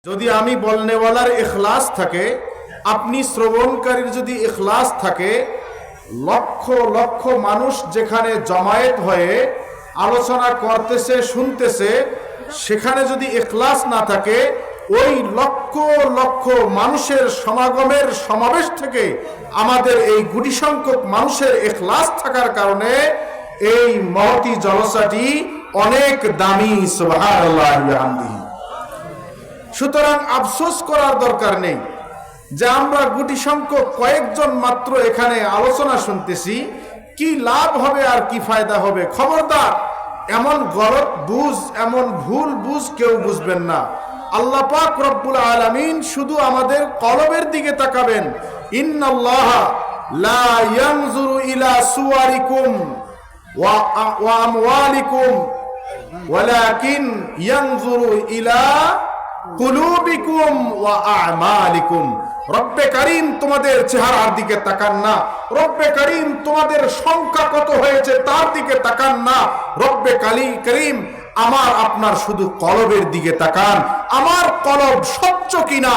যদি আমি বলনেওয়ালার ইখলাস থাকে, আপনি শ্রবণকারীর যদি ইখলাস থাকে, লক্ষ লক্ষ মানুষ যেখানে জমায়েত হয়ে আলোচনা করতেছে শুনতেছে, সেখানে যদি ইখলাস না থাকে, ওই লক্ষ লক্ষ মানুষের সমাগমের সমাবেশ থেকে আমাদের এই গুটি সংখ্যক মানুষের ইখলাস থাকার কারণে এই মহতি জলসাটি অনেক দামি। সুবহানাল্লাহি ওয়া বিহামদিহি। সুতরাং আফসোস করার দরকার নেই যে আমরা গুটি সংখ্যক কয়েকজন মাত্র এখানে আলোচনা শুনতেছি, কি লাভ হবে আর কি ফায়দা হবে। খবরদার, এমন গলত বুঝ, এমন ভুল বুঝ কেউ বুঝবেন না। আল্লাহ পাক রব্বুল আলামিন শুধু আমাদের কলবের দিকে তাকাবেন। ইন্নাল্লাহা লা ইয়ানজুরু ইলা সুওয়ারিকুম ওয়া আমওয়ালিকুম ওয়ালাকিন ইয়ানজুরু ইলা কুলুবিকুম ওয়া আমালিকুম। রব্বে কারীম তোমাদের চেহারার দিকে তাকান না, রব্বে কারীম তোমাদের সংখ্যা কত হয়েছে তার দিকে তাকান না, রব্বে কারীম আমার আপনার শুধু কলবের দিকে তাকান। আমার কলব স্বচ্ছ কিনা,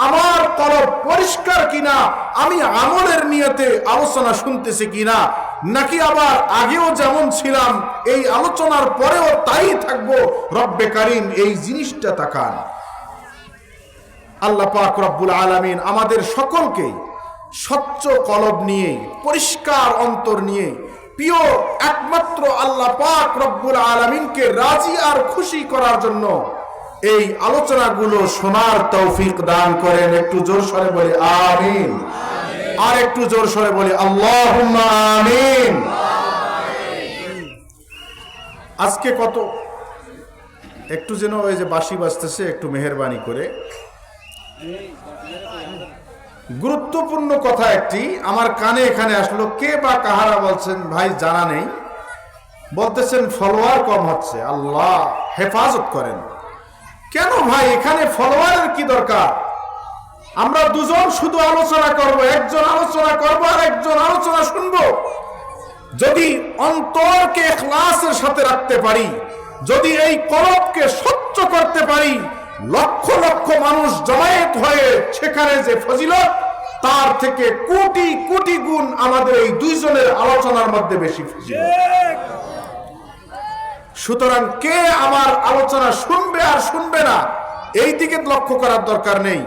আমার কলব পরিষ্কার কিনা, আমি আমলের নিয়তে আলোচনা শুনতেছি কিনা, নাকি আবার আগেও যেমন ছিলাম এই আলোচনার পরেও তাই থাকবো। রব্বে কারীম এই জিনিসটা তাকান। আল্লাহ পাক রব্বুল আলামিন আমাদের সকলকে স্বচ্ছ কলব নিয়ে, পরিষ্কার অন্তর নিয়ে, পিওর একমাত্র আল্লাহ পাক রব্বুল আলামিনকে রাজি আর খুশি করার জন্য এই আলোচনাগুলো শোনার তৌফিক দান করেন। একটু জোর সরে বলি আমিন। আর একটু জোর সরে বলি আল্লাহুম্মা আমিন। আজকে কত একটু যেন ওই যে বাঁশি বাজতেছে, একটু মেহেরবানি করে। গুরুত্বপূর্ণ কথা একটি আমার কানে এখানে আসলো, কে বা কাহারা বলছেন ভাই জানা নেই, বলতেছেন ফলোয়ার কম হচ্ছে। আল্লাহ হেফাজত করেন। কেন ভাই, এখানে ফলোয়ারের কি দরকার? আমরা দুজন শুধু আলোচনা করব, একজন আলোচনা করব আর একজন আলোচনা শুনবো। যদি অন্তরকে ইখলাসের সাথে রাখতে পারি, যদি এই কলবকে স্বচ্ছ করতে পারি, লক্ষ লক্ষ মানুষ জমায়েত হয়ে সেখানে যে ফজিলত, তার থেকে কোটি কোটি গুণ আমাদের এই দুইজনের আলোচনার মধ্যে বেশি ফজিলত। সুতরাং কে আমার আলোচনা শুনবে আর শুনবে না, এই দিকে লক্ষ্য করার দরকার নেই।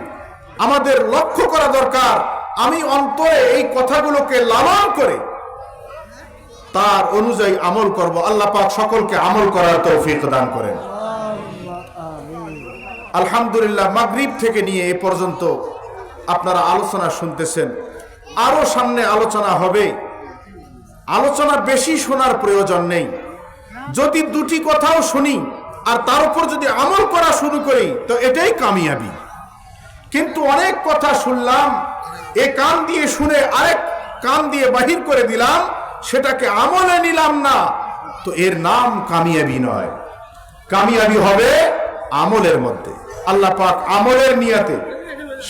আমাদের লক্ষ্য করা দরকার আমি অন্তরে এই কথাগুলোকে লালন করে তার অনুযায়ী আমল করব। আল্লাহ পাক সকলকে আমল করার তৌফিক দান করেন। আলহামদুলিল্লাহ, মাগরিব থেকে নিয়ে এ পর্যন্ত আপনারা আলোচনা শুনতেছেন, আরো সামনে আলোচনা হবে। আলোচনা বেশি শোনার প্রয়োজন নেই। যদি দুটি কথাও শুনি আর তার উপর যদি আমল করা শুরু করি তো এটাই কামিয়াবি। কিন্তু অনেক কথা শুনলাম, এ কান দিয়ে শুনে আরেক কান দিয়ে বাহির করে দিলাম, সেটাকে আমলে নিলাম না, তো এর নাম কামিয়াবি নয়। কামিয়াবি হবে আমলের মধ্যে। আল্লাহ পাক আমলের নিয়তে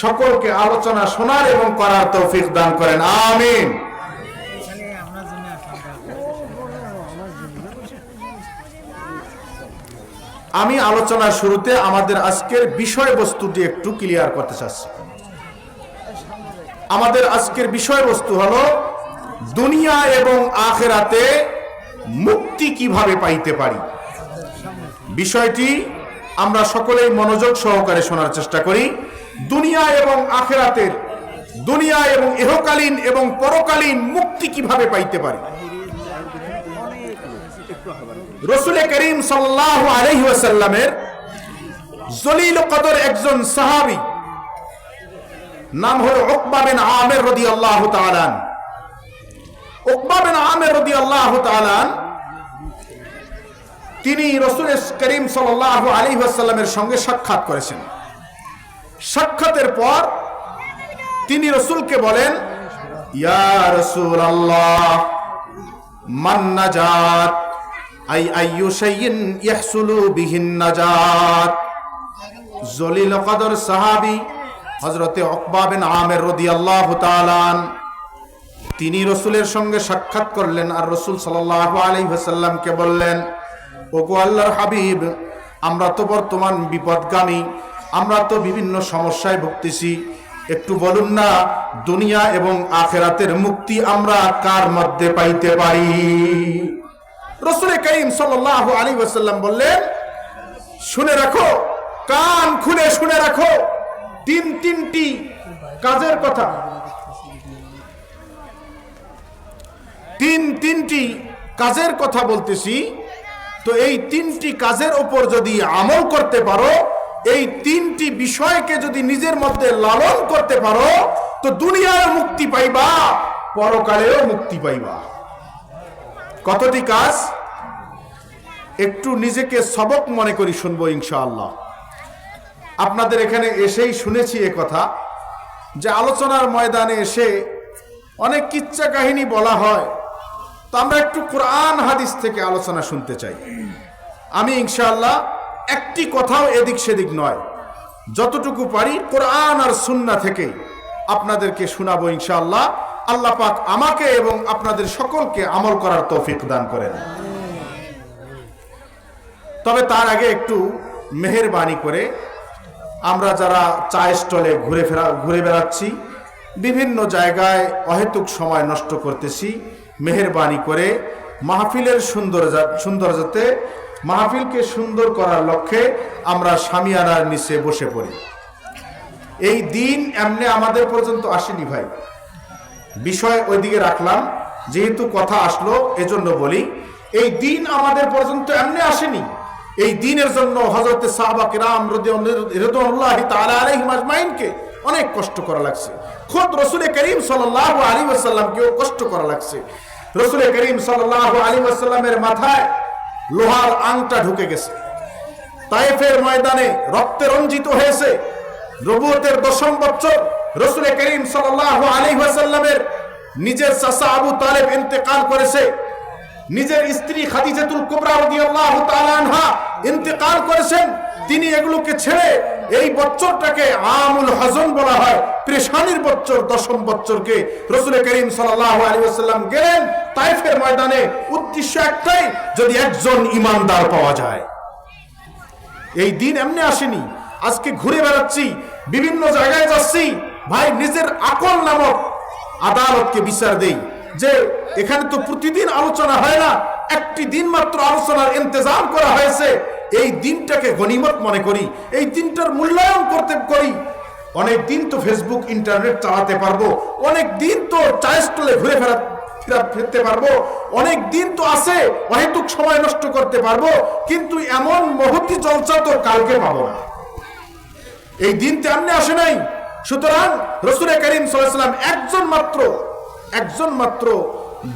সকলকে আলোচনা শোনার এবং করার তৌফিক দান করেন। আমিন। আমি আলোচনার শুরুতে আমাদের আজকের বিষয়বস্তুটি একটু ক্লিয়ার করতে চাচ্ছি। আমাদের আজকের বিষয়বস্তু হলো দুনিয়া এবং আখিরাতে মুক্তি কিভাবে পাইতে পারি। বিষয়টি আমরা সকলেই মনোযোগ সহকারে শোনার চেষ্টা করি। দুনিয়া এবং আখিরাতের, দুনিয়া এবং ইহকালীন এবং পরকালীন মুক্তি কিভাবে পাইতে পারি। রাসূল করিম সাল্লাল্লাহু আলাইহি ওয়াসাল্লামের জলিল কদর একজন সাহাবী, নাম হলো উকবা বিন আমির রাদিয়াল্লাহু তাআলা। উকবা বিন আমির রাদিয়াল্লাহু তাআলা তিনি রাসূল করিম সাল্লাল্লাহু আলাইহি ওয়াসাল্লামের সঙ্গে সাক্ষাৎ করেছেন। সাক্ষাতের পর তিনি রাসূলকে বলেন, ইয়া রাসূলুল্লাহ, মান নাজাত আই আইয়ু শাইইন ইয়াহসুলু বিহিন নাজাত। জলিল কদর সাহাবী হযরতে উকবা বিন আমির রাদিয়াল্লাহু তাআলা তিনি রাসূলের সঙ্গে সাক্ষাৎ করলেন আর রাসূল সাল্লাল্লাহু আলাইহি ওয়াসাল্লামকে বললেন, ওগো আল্লাহর হাবিব, আমরা তো বর্তমান বিপদগামী, আমরা তো বিভিন্ন সমস্যায় ভুগতেছি, একটু বলুন না দুনিয়া এবং আখিরাতের মুক্তি আমরা কার মধ্যে পাইতে পারি? রাসূল করিম সাল্লাল্লাহু আলাইহি ওয়াসাল্লাম বললেন, শুনে রাখো, কান খুলে শুনে রাখো, তিনটি কাজের কথা, তিনটি কাজের কথা বলতেছি। তো এই তিনটি কাজের উপর যদি আমল করতে পারো, এই তিনটি বিষয়কে যদি নিজের মধ্যে লালন করতে পারো, তো দুনিয়ায় মুক্তি পাইবা, পরকালেও মুক্তি পাইবা। কতটি কাজ? একটু নিজেকে সবক মনে করি শুনবো ইনশাআল্লাহ। আপনাদের এখানে এসেই শুনেছি এ কথা, যে আলোচনার ময়দানে এসে অনেক কিচ্ছা কাহিনী বলা হয়, তো আমরা একটু কোরআন হাদিস থেকে আলোচনা শুনতে চাই। আমি ইনশাআল্লাহ একটি কথাও এদিক সেদিক নয়, যতটুকু পারি কোরআন আর সুন্নাহ থেকে আপনাদেরকে শোনাবো ইনশাআল্লাহ। আল্লাহ পাক আমাকে এবং আপনাদের সকলকে আমল করার তৌফিক দান করেন। তবে তার আগে একটু মেহেরবানি করে, আমরা যারা চায়ের স্টলে ঘুরে বেড়াচ্ছি, বিভিন্ন জায়গায় অহেতুক সময় নষ্ট করতেছি, মেহেরবানি করে মাহফিলের সৌন্দর্যতে মাহফিলকে সুন্দর করার লক্ষ্যে আমরা শামিয়ানার নিচে বসে পড়ি। এই দিন এমনি আমাদের পর্যন্ত আসেনি ভাই, বিষয় ওইদিকে রাখলাম, যেহেতু কথা আসলো এজন্য বলি, এই দিন আমাদের পর্যন্ত এমনি আসেনি। এই দিনের জন্য হযরত সাহাবা কিরাম রাদিয়াল্লাহু তাআলা আলাইহিম আজমাইনকে অনেক কষ্ট করা লাগছে, খোদ রাসূল করিম সাল্লাল্লাহু আলাইহি ওয়াসাল্লামকেও কষ্ট করা লাগছে। রাসূল করিম সাল্লাল্লাহু আলাইহি ওয়াসাল্লামের মাথায় লোহার আংটা ঢুকে গেছে, তায়েফের ময়দানে রক্তে রঞ্জিত হয়েছে। নবুয়তের 10ম বছর রাসূল করিম সাল্লাল্লাহু আলাইহি ওয়াসাল্লামের নিজের চাচা আবু তালেব ইন্তেকাল করেছে, নিজের স্ত্রী খাদিজাতুল কুবরা রাদিয়াল্লাহু তাআলা আনহা ইন্তেকাল করেছেন। তিনি এগুলোকে ছেড়ে, এই বছরটাকে আমুল হযন বলা হয়, পেরেশানির বছর, 10ম বছরকে রাসূল করিম সাল্লাল্লাহু আলাইহি ওয়াসাল্লাম গেলেন তায়েফের ময়দানে, উদ্দেশ্য একটাই, যদি একজন ঈমানদার পাওয়া যায়। এই দিন এমনি আসেনি। আজকে ঘুরে বেড়াচ্ছি, বিভিন্ন জায়গায় যাচ্ছি, ভাই নিজের আকল নামক আদালতকে বিচার দেই যে এখানে তো প্রতিদিন আলোচনা হয় না, একটি দিন মাত্র আলোচনার ইন্তজাম করা হয়েছে, এই দিনটাকে গনিমত মনে করি, এই দিনটার মূল্যায়ন করতে করি। অনেক দিন তো ফেসবুক ইন্টারনেট চালাতে পারবো, অনেক দিন তো চায়ের স্টলে ঘুরে ফিরতে পারবো, অনেক দিন তো আছে অহেতুক সময় নষ্ট করতে পারবো, কিন্তু এমন মহতি জলসা তো কালকে পাবো না। এই দিন তো এমনি আসে নাই। সুতরাং রাসূল করিম সাল্লাল্লাহু আলাইহি ওয়াসাল্লাম একজন মাত্র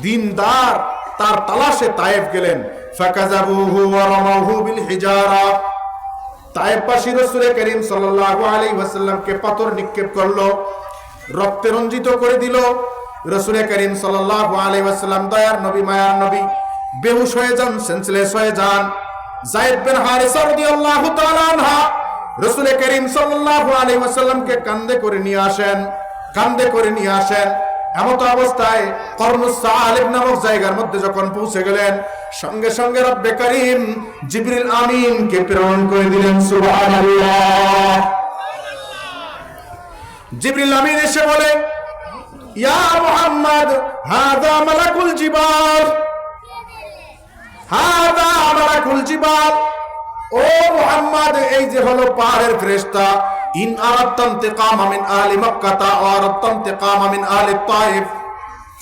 দিনদার, তার তালাশে তায়েফ গেলেন। ফাকাযাবুহু ওয়া রামাহু বিল হিজারা, তায়েফবাসী রাসূল করিম সাল্লাল্লাহু আলাইহি ওয়াসাল্লামকে পাথর নিক্ষেপ করলো, রক্তে রঞ্জিত করে দিল। রাসূল করিম সাল্লাল্লাহু আলাইহি ওয়াসাল্লাম দয়ার নবী, মায়ার নবী, বেহুশ হয়ে যান, সেন্সলেস হয়ে যান। যায়েদ বিন হারিসা রাদিয়াল্লাহু তাআলা আনহা রাসূল করিম সাল্লাল্লাহু আলাইহি ওয়াসাল্লামকে কাঁধে করে নিয়ে আসেন। এমত অবস্থায় কর্নুস সালিব নামক জায়গার মধ্যে যখন পৌঁছে গেলেন, সঙ্গে সঙ্গে রব্বে করিম জিবরিল আমিনকে প্রেরণ করে দিলেন। সুবহানাল্লাহ। জিবরিল আমিন এসে বলে, ইয়া মুহাম্মদ হাযা মালাকুল জিবাল, হাযা মালাকুল জিবাল, ও মুহাম্মদ এই যে হলো পাহাড়ের ফেরেশতা। ইন আরাদতা ইন্তিকামা মিন আহলি মক্কা ওয়া আরাদতা ইন্তিকামা মিন আহলি তায়েফ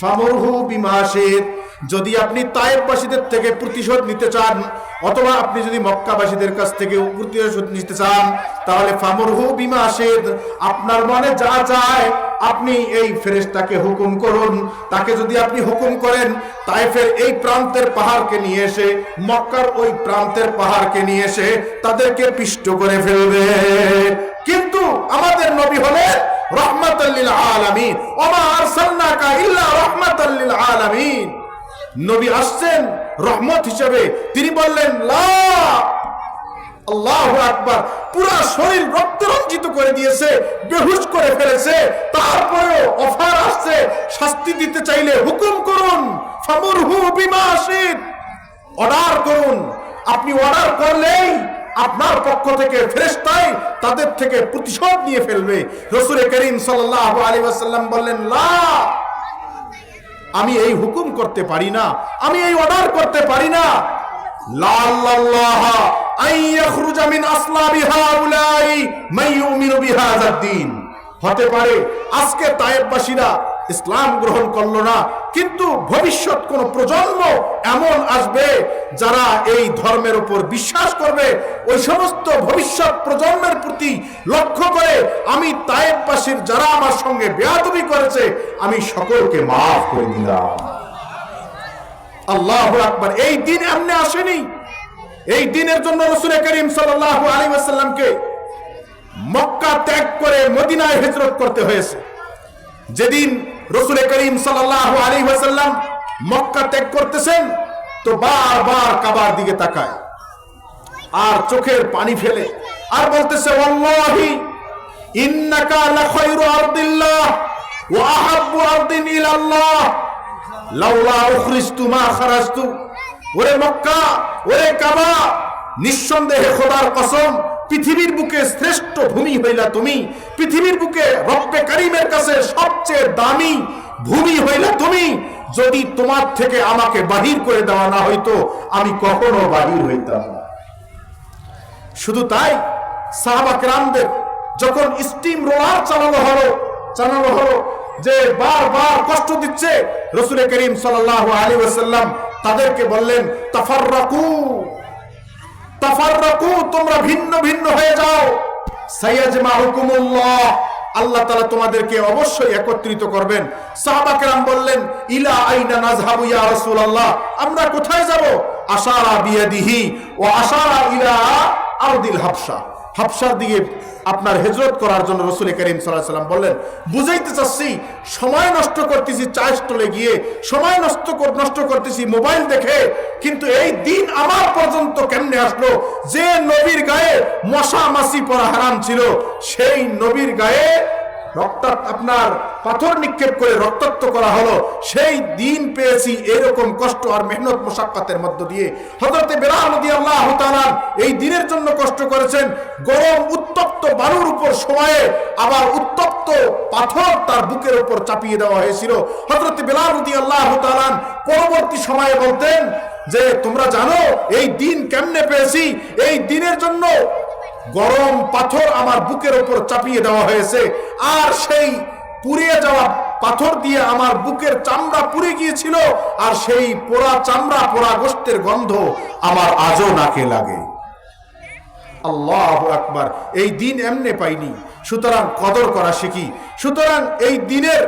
ফামুরহু বিমা শিত, যদি আপনি তায়েফবাসীদের থেকে প্রতিশোধ নিতে চান, অথবা আপনি যদি মক্কাবাসীদের কাছ থেকে প্রতিশোধ নিতে চান, তাহলে ফামুরহু বিমা শিত, আপনার মনে যা চায় আপনি এই ফেরেশতাকে হুকুম করুন। তাকে যদি আপনি হুকুম করেন, তায়েফের এই প্রান্তের পাহাড়কে নিয়ে এসে, মক্কার ওই প্রান্তের পাহাড়কে নিয়ে এসে তাদেরকে পিষ্ট করে ফেলবে। কিন্তু আমাদের নবী হলেন রাহমাতাল লিল আলামিন, ওয়া মা আরসালনাকা ইল্লা রাহমাতাল লিল আলামিন। নবী আসছেন রহমত হিসেবে। তিনি বললেন লা, আল্লাহু আকবার। পুরা শরীর রক্তরঞ্জিত করে দিয়েছে, বেহুশ করে ফেলেছে, তারপরেও অফার আসছে, শাস্তি দিতে চাইলে হুকুম করুন, ফামুরহু বিমা শিত, অর্ডার করুন। আপনি অর্ডার করলেই আপনার পক্ষ থেকে ফেরেশতাই তাদের থেকে প্রতিশোধ নিয়ে ফেলবে। রাসূল করিম সাল্লাল্লাহু আলাইহি ওয়াসাল্লাম বললেন, লা, আমি এই হুকুম করতে পারি না, আমি এই অর্ডার করতে পারি না। লা আল্লাহ আন ইয়াখরুজা মিন আসলাবি হাউলাই মান ইউমিনু বিহাযাদ দ্বীন। হতে পারে আজকে তায়েববাসীরা ইসলাম গ্রহণ করলো না, কিন্তু ভবিষ্যৎ কোন প্রজন্ম এমন আসবে যারা এই ধর্মের উপর বিশ্বাস করবে। ওই সমস্ত ভবিষ্যৎ প্রজন্মের প্রতি লক্ষ্য করে আমি তায়েববাসীর যারা আমার সঙ্গে বেয়াদবি করেছে আমি সকলকে মাফ করে দিলাম। আল্লাহু আকবার। এই দিন এমনি আসেনি। এই দিনের জন্য রাসূল করিম সাল্লাল্লাহু আলাইহি ওয়াসাল্লামকে মক্কা ত্যাগ করে মদিনায় হিজরত করতে হয়েছে। যেদিন রাসূল করিম সাল্লাল্লাহু আলাইহি ওয়াসাল্লাম মক্কা ত্যাগ করতেছেন তো বারবার কাবার দিকে তাকায় আর চোখের পানি ফেলে আর বলতেছে, ওয়াল্লাহি ইন্নাকা লাখায়রু আরদিল্লাহ ওয়া আহাব্বু আরদিন ইলাল্লাহ লাউলা উখরিজতু মা খারাজতু। ওরে মক্কা, ওরে কাবা, নিঃসন্দেহে খোদার কসম, পৃথিবীর বুকে শ্রেষ্ঠ ভূমি হইলা তুমি, পৃথিবীর বুকে রব্বে কারীমের কাছে সবচেয়ে দামি ভূমি হইলা তুমি। যদি তোমার থেকে আমাকে বাহির করে দেওয়া না হইতো আমি কখনো বাহির হইতাম না। শুধু তাই, সাহাবা কেরামদের যখন স্টিম রোলার চালানো হলো যে বারবার কষ্ট দিচ্ছে, রাসূল করিম সাল্লাল্লাহু আলাইহি ওয়াসাল্লাম তাদেরকে বললেন, তাফাররাকু, তোমরা ভিন্ন ভিন্ন হয়ে যাও। সাইয়াজমাউকুমুল্লাহ, আল্লাহ তাআলা তোমাদেরকে অবশ্যই একত্রিত করবেন। সাহাবা কেরাম বললেন, ইলা আইনা নাযহাবু ইয়া রাসূলুল্লাহ, আমরা কোথায় যাব? আশারা বিয়াদিহি ওয়া আশারা ইলা আরদিল হাবশা, হাবশার দিকে আপনার হিজরত করার জন্য রাসূল করিম সাল্লাল্লাহু আলাইহি ওয়াসাল্লাম বললেন। বুঝাইতে চাচ্ছি, সময় নষ্ট করতেছি চা স্টলে গিয়ে, সময় নষ্ট করতেছি মোবাইল দেখে, কিন্তু এই দিন আমার পর্যন্ত কেমনে আসলো? যে নবীর গায়ে মশা মাছি পরা হারাম ছিল, সেই নবীর গায়ে আপনার পাথর নিক্ষেপ করে রক্তাক্ত করা হলো। সেই দিন পেয়েছি এরকম কষ্ট আর মেহনত মুশাক্কাতের মধ্য দিয়ে। হযরত বেলাল রাদিয়াল্লাহু তাআলা এই দিনের জন্য কষ্ট করেছেন। গরম উত্তপ্ত বালুর উপর সময়ে আবার উত্তপ্ত পাথর তার বুকের উপর চাপিয়ে দেওয়া হয়েছিল। হযরত বেলাল রাদিয়াল্লাহু তাআলা পরবর্তী সময়ে বলতেন যে, তোমরা জানো এই দিন কেমনে পেয়েছি? এই দিনের জন্য গরম পাথর আমার বুকের উপর চাপিয়ে দেওয়া হয়েছে, আর সেই পুড়িয়ে যাওয়া পাথর দিয়ে আমার বুকের চামড়া পুড়ে গিয়েছিল, আর সেই পোড়া চামড়া পোড়া গোশতের গন্ধ আমার আজও নাকে লাগে। আল্লাহু আকবার। এই দিন এমনি পাইনি, সুতরাং কদর করা শিখি। সুতরাং এই দিনের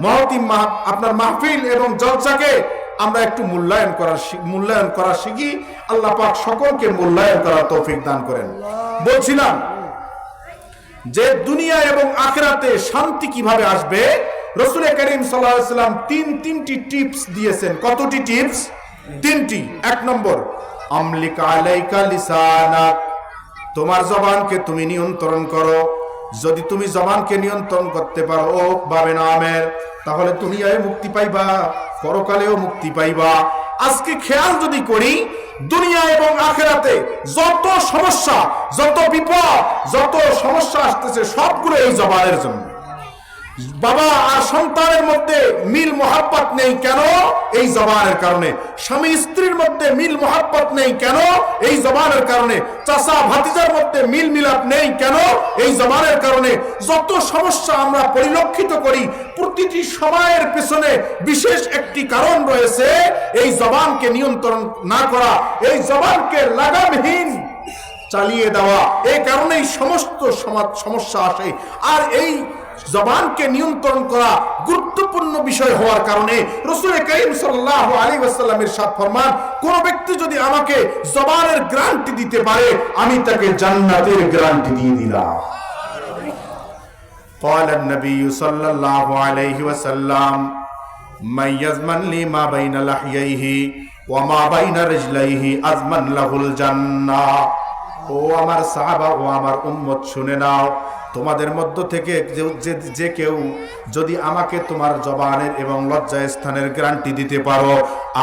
মহতি আপনার মাহফিল এবং জলসাকে আমরা একটু মূল্যায়ন করা শিখি। আল্লাহ পাক সকলকে মূল্যায়ন করার তৌফিক দান করেন। বলছিলাম যে দুনিয়া এবং আখিরাতে শান্তি কিভাবে আসবে, রাসূল করিম সাল্লাল্লাহু আলাইহি ওয়াসাল্লাম তিনটি টিপস দিয়েছেন। কতটি টিপস? তিনটি। এক নম্বর, আমলিক আলাইকা লিসানাক, তোমার জবানকে তুমি নিয়ন্ত্রণ করো। যদি তুমি জবানকে নিয়ন্ত্রণ করতে পারো বাবে নামের, তাহলে দুনিয়ায় মুক্তি পাইবা, পরকালেও মুক্তি পাইবা। আজকে খেয়াল যদি করি, দুনিয়া এবং আখিরাতে যত সমস্যা, যত বিপদ, যত সমস্যা আসতেছে সবগুলো এই জবানের জন্য। বাবা আর সন্তানের মধ্যে মিল মোহাব্বত নেই কেন? এই জবানের কারণে। স্বামী স্ত্রীর মধ্যে মিল মোহাব্বত নেই কেন? এই জবানের কারণে। চাচা ভাতিজার মধ্যে মিল মিলাপ নেই কেন? এই জবানের কারণে। যত সমস্যা আমরা পরিলক্ষিত করি, প্রতিটি সময়ের পিছনে বিশেষ একটি কারণ রয়েছে, এই জবানকে নিয়ন্ত্রণ না করা, এই জবানকে লাগামহীন চালিয়ে দেওয়া। এই কারণেই সমস্ত সমস্যা আসে। আর এই জবানকে নিয়ন্ত্রণ করা গুরুত্বপূর্ণ বিষয় হওয়ার কারণে রাসূল করিম সাল্লাল্লাহু আলাইহি ওয়াসাল্লাম ইরশাদ ফরমান, কোন ব্যক্তি যদি আমাকে জবানের গ্যারান্টি দিতে পারে, আমি তাকে জান্নাতের গ্যারান্টি দিয়ে দিলাম। قال النبي صلى الله عليه وسلم من يضمن لي ما بين لحييه وما بين رجليه اضمن له الجنة। ও আমার সাহাবা, ও আমার উম্মত, শুনে নাও, তোমাদের মধ্য থেকে যে কেউ যদি আমাকে তোমার জবানের এবং লজ্জা স্থানের গ্যারান্টি দিতে পারো,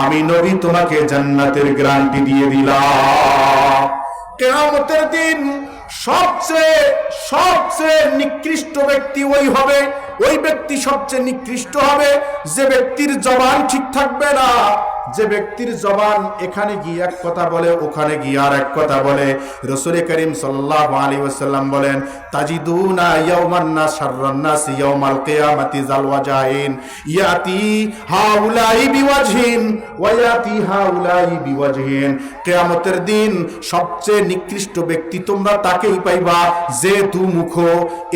আমি নবী তোমাকে জান্নাতের গ্যারান্টি দিয়ে দিলাম। কিয়ামতের দিন সবচেয়ে সবচেয়ে নিকৃষ্ট ব্যক্তি ওই হবে, ওই ব্যক্তি সবচেয়ে নিকৃষ্ট হবে যে ব্যক্তির জবান ঠিক থাকবে না, যে ব্যক্তির জবান এখানে গিয়ে এক কথা বলে ওখানে গিয়ে আর এক কথা বলে। রাসূল করিম সাল্লাল্লাহু আলাইহি ওয়াসাল্লাম বলেন, তাজিদুনা ইয়াওমান নাস শাররান নাস ইয়াউমাল কিয়ামাতি যাল ওয়াজাইন ইয়াতি হাউলাই বিওয়াজহিন ওয়া ইয়াতি হাউলাই বিওয়াজহিন। কিয়ামতের দিন সবচেয়ে নিকৃষ্ট ব্যক্তি তোমরা তাকেই পাইবা যে দুমুখ,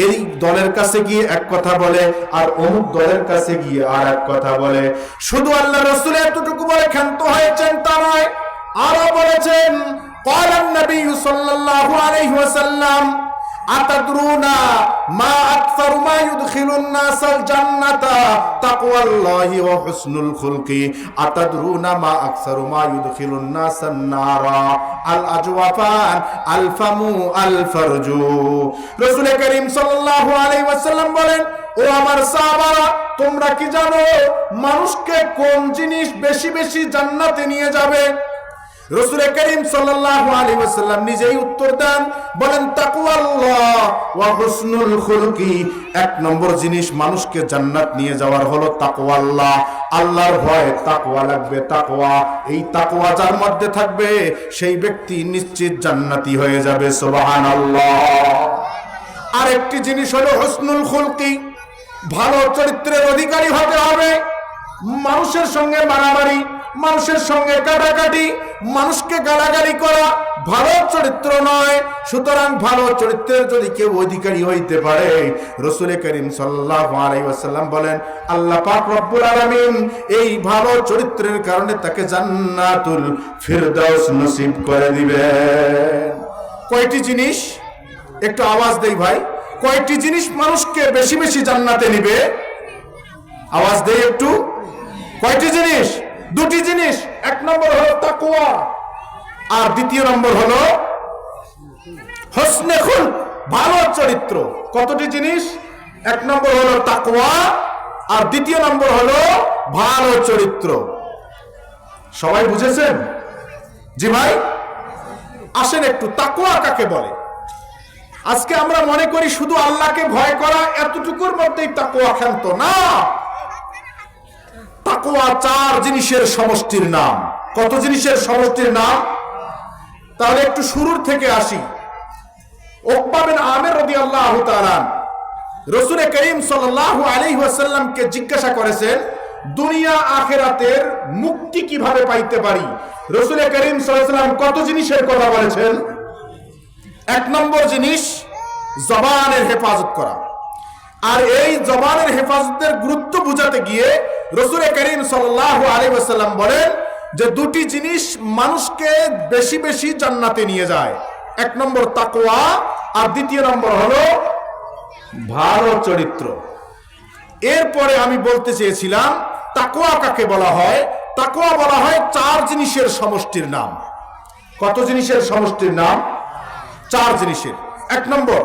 এই দলের কাছে গিয়ে এক কথা বলে আর অমুক দলের কাছে গিয়ে আর এক কথা বলে। শুধু আল্লাহ রাসূল এতটুকু বলে ক্ষান্ত হয়েছেন তা নয়, আরো বলেছেন قال النبي صلى الله عليه وسلم أتدرون ما أكثر ما يدخل الناس الجنة تقوى الله وحسن الخلق أتدرون ما أكثر ما يدخل الناس النار الأجوفان الفم الفرج। রাসূল করিম সাল্লাল্লাহু আলাইহি ওয়াসাল্লাম বলেন, ও আমার সাহাবারা, তোমরা কি জানো মানুষকে কোন জিনিস বেশি বেশি জান্নাতে নিয়ে যাবে? রাসূল করিম সাল্লাল্লাহু আলাইহি ওয়াসাল্লাম নিজেই উত্তর দেন, বলেন তাকওয়াল্লাহ ওয়া হুসনুল খুলকি। এক নম্বর জিনিস মানুষকে জান্নাত নিয়ে যাওয়ার হলো তাকওয়াল্লাহ, আল্লাহর ভয়। তাকওয়া লাগবে, তাকওয়া। এই তাকওয়া যার মধ্যে থাকবে সেই ব্যক্তি নিশ্চিত জান্নাতি হয়ে যাবে। সুবহানাল্লাহ। আরেকটি জিনিস হলো হুসনুল খুলকি, ভালো চরিত্রের অধিকারী হতে হবে। মানুষের সঙ্গে মারামারি, মানুষের সঙ্গে কাটাকাটি, মানুষকে গালাগালি করা ভালো চরিত্র নয়। সুতরাং ভালো চরিত্রের যদি কেউ অধিকারী হইতে পারে, রাসূল করিম সাল্লাল্লাহু আলাইহি ওয়াসাল্লাম বলেন, আল্লাহ পাক রব্বুল আলামিন এই ভালো চরিত্রের কারণে তাকে জান্নাতুল ফিরদাউস নসিব করে দিবেন। কয়টি জিনিস? একটু আওয়াজ দেই ভাই, কয়টি জিনিস মানুষকে বেশি বেশি জান্নাতে নিবে? আওয়াজ দেই একটু। কয়টি জিনিস? দুটি জিনিস। এক নম্বর হলো তাকওয়া, আর দ্বিতীয় নম্বর হলো হুসনে খুলক, ভালো চরিত্র। কতটি জিনিস? এক নম্বর হলো তাকওয়া, আর দ্বিতীয় নম্বর হলো ভালো চরিত্র। সবাই বুঝেছেন? জি ভাই, আসেন একটু তাকওয়া কাকে বলে। আজকে আমরা মনে করি শুধু আল্লাহকে ভয় করা এতটুকুর মধ্যেই তাকওয়া ক্ষান্ত না। তাকওয়া চার জিনিসের সমষ্টির নাম। কত জিনিসের সমষ্টির নাম? তাহলে একটু শুরুর থেকে আসি। উকবা বিন আমির রাদিয়াল্লাহু তাআলা রাসূল করিম সাল্লাল্লাহু আলাইহি ওয়াসাল্লামকে জিজ্ঞাসা করেছেন, দুনিয়া আখিরাতের মুক্তি কিভাবে পাইতে পারি? রাসূল করিম সাল্লাল্লাহু আলাইহি ওয়াসাল্লাম কত জিনিসের কথা বলেছেন? এক নম্বর জিনিস জবানের হেফাজত করা। আর এই জবানের হেফাজতের গুরুত্ব বুঝাতে গিয়ে রাসূল করিম সাল্লাল্লাহু আলাইহি ওয়াসাল্লাম বলেন যে দুটি জিনিস মানুষকে বেশি বেশি জান্নাতে নিয়ে যায়। এক নম্বর তাকওয়া, আর দ্বিতীয় নম্বর হলো ভালো চরিত্র। এরপরে আমি বলতে চেয়েছিলাম তাকওয়া কাকে বলা হয়? তাকওয়া বলা হয় চার জিনিসের সমষ্টির নাম। কত জিনিসের সমষ্টির নাম? চার জিনিসের। এক নম্বর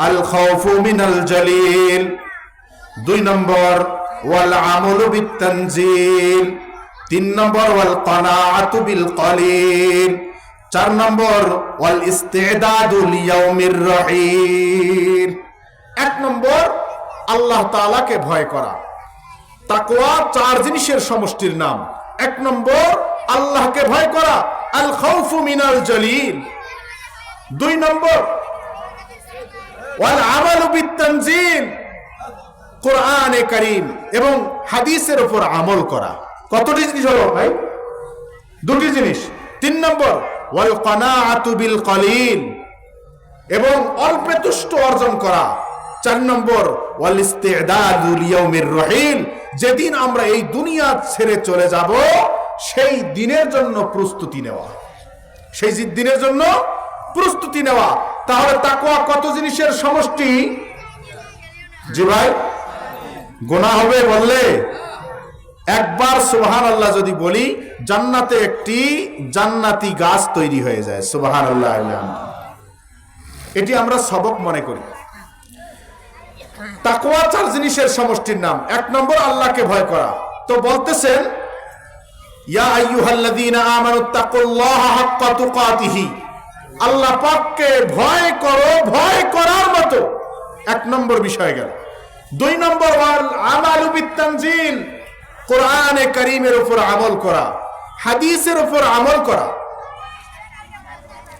আল খাউফু মিনাল জালিল, দুই নম্বর ওয়াল আমালু বিত তানজিল, তিন নম্বর ওয়াল কানাআতু বিল কলিল, চার নম্বর ওয়াল ইস্তিদাদু লিয়াউমির রহিল। এক নম্বর আল্লাহ তাআলাকে ভয় করা। তাকওয়া চার জিনিসের সমষ্টির নাম। এক নম্বর আল্লাহকে ভয় করা, আল খাউফু মিনাল জালিল। দুই নম্বর ওয়াল আমালু বিত তানজিল, কোরআনে কারীম এবং হাদিসের উপর আমল করা। কতটি জিনিস হলো ভাই? দুটি জিনিস। তিন নম্বর ওয়াল কানাআতু বিল কলিল, এবং অল্পে তুষ্ট অর্জন করা। চার নম্বর ওয়াল ইস্তিদাদু লিয়াউমির রহিল, যেদিন আমরা এই দুনিয়া ছেড়ে চলে যাব সেই দিনের জন্য প্রস্তুতি নেওয়া। সেই দিনের জন্য প্রস্তুতি নেওয়া। তাহলে তাকওয়া কত জিনিসের সমষ্টি? জি ভাই, গোনা হবে বললে? একবার সুবহানাল্লাহ যদি বলি, জান্নাতে একটি জান্নাতি গাছ তৈরি হয়ে যায়। সুবহানাল্লাহ। এটি আমরা সবক মনে করি। তাকওয়া চার জিনিসের সমষ্টির নাম। এক নম্বর আল্লাহকে ভয় করা। তো বলতেছেন ইয়া আইয়ুহাল্লাযীনা আমানুত্তাকুল্লাহা হাক্কা তুকাতিহি, আল্লাহ পাককে ভয় করো, ভয় করার মতো এক নম্বর বিষয় গেল। দুই নম্বর ওয়াল আমালু বিত্তানজিল, কোরআনে কারীমের উপর আমল করা, হাদিসের উপর আমল করা।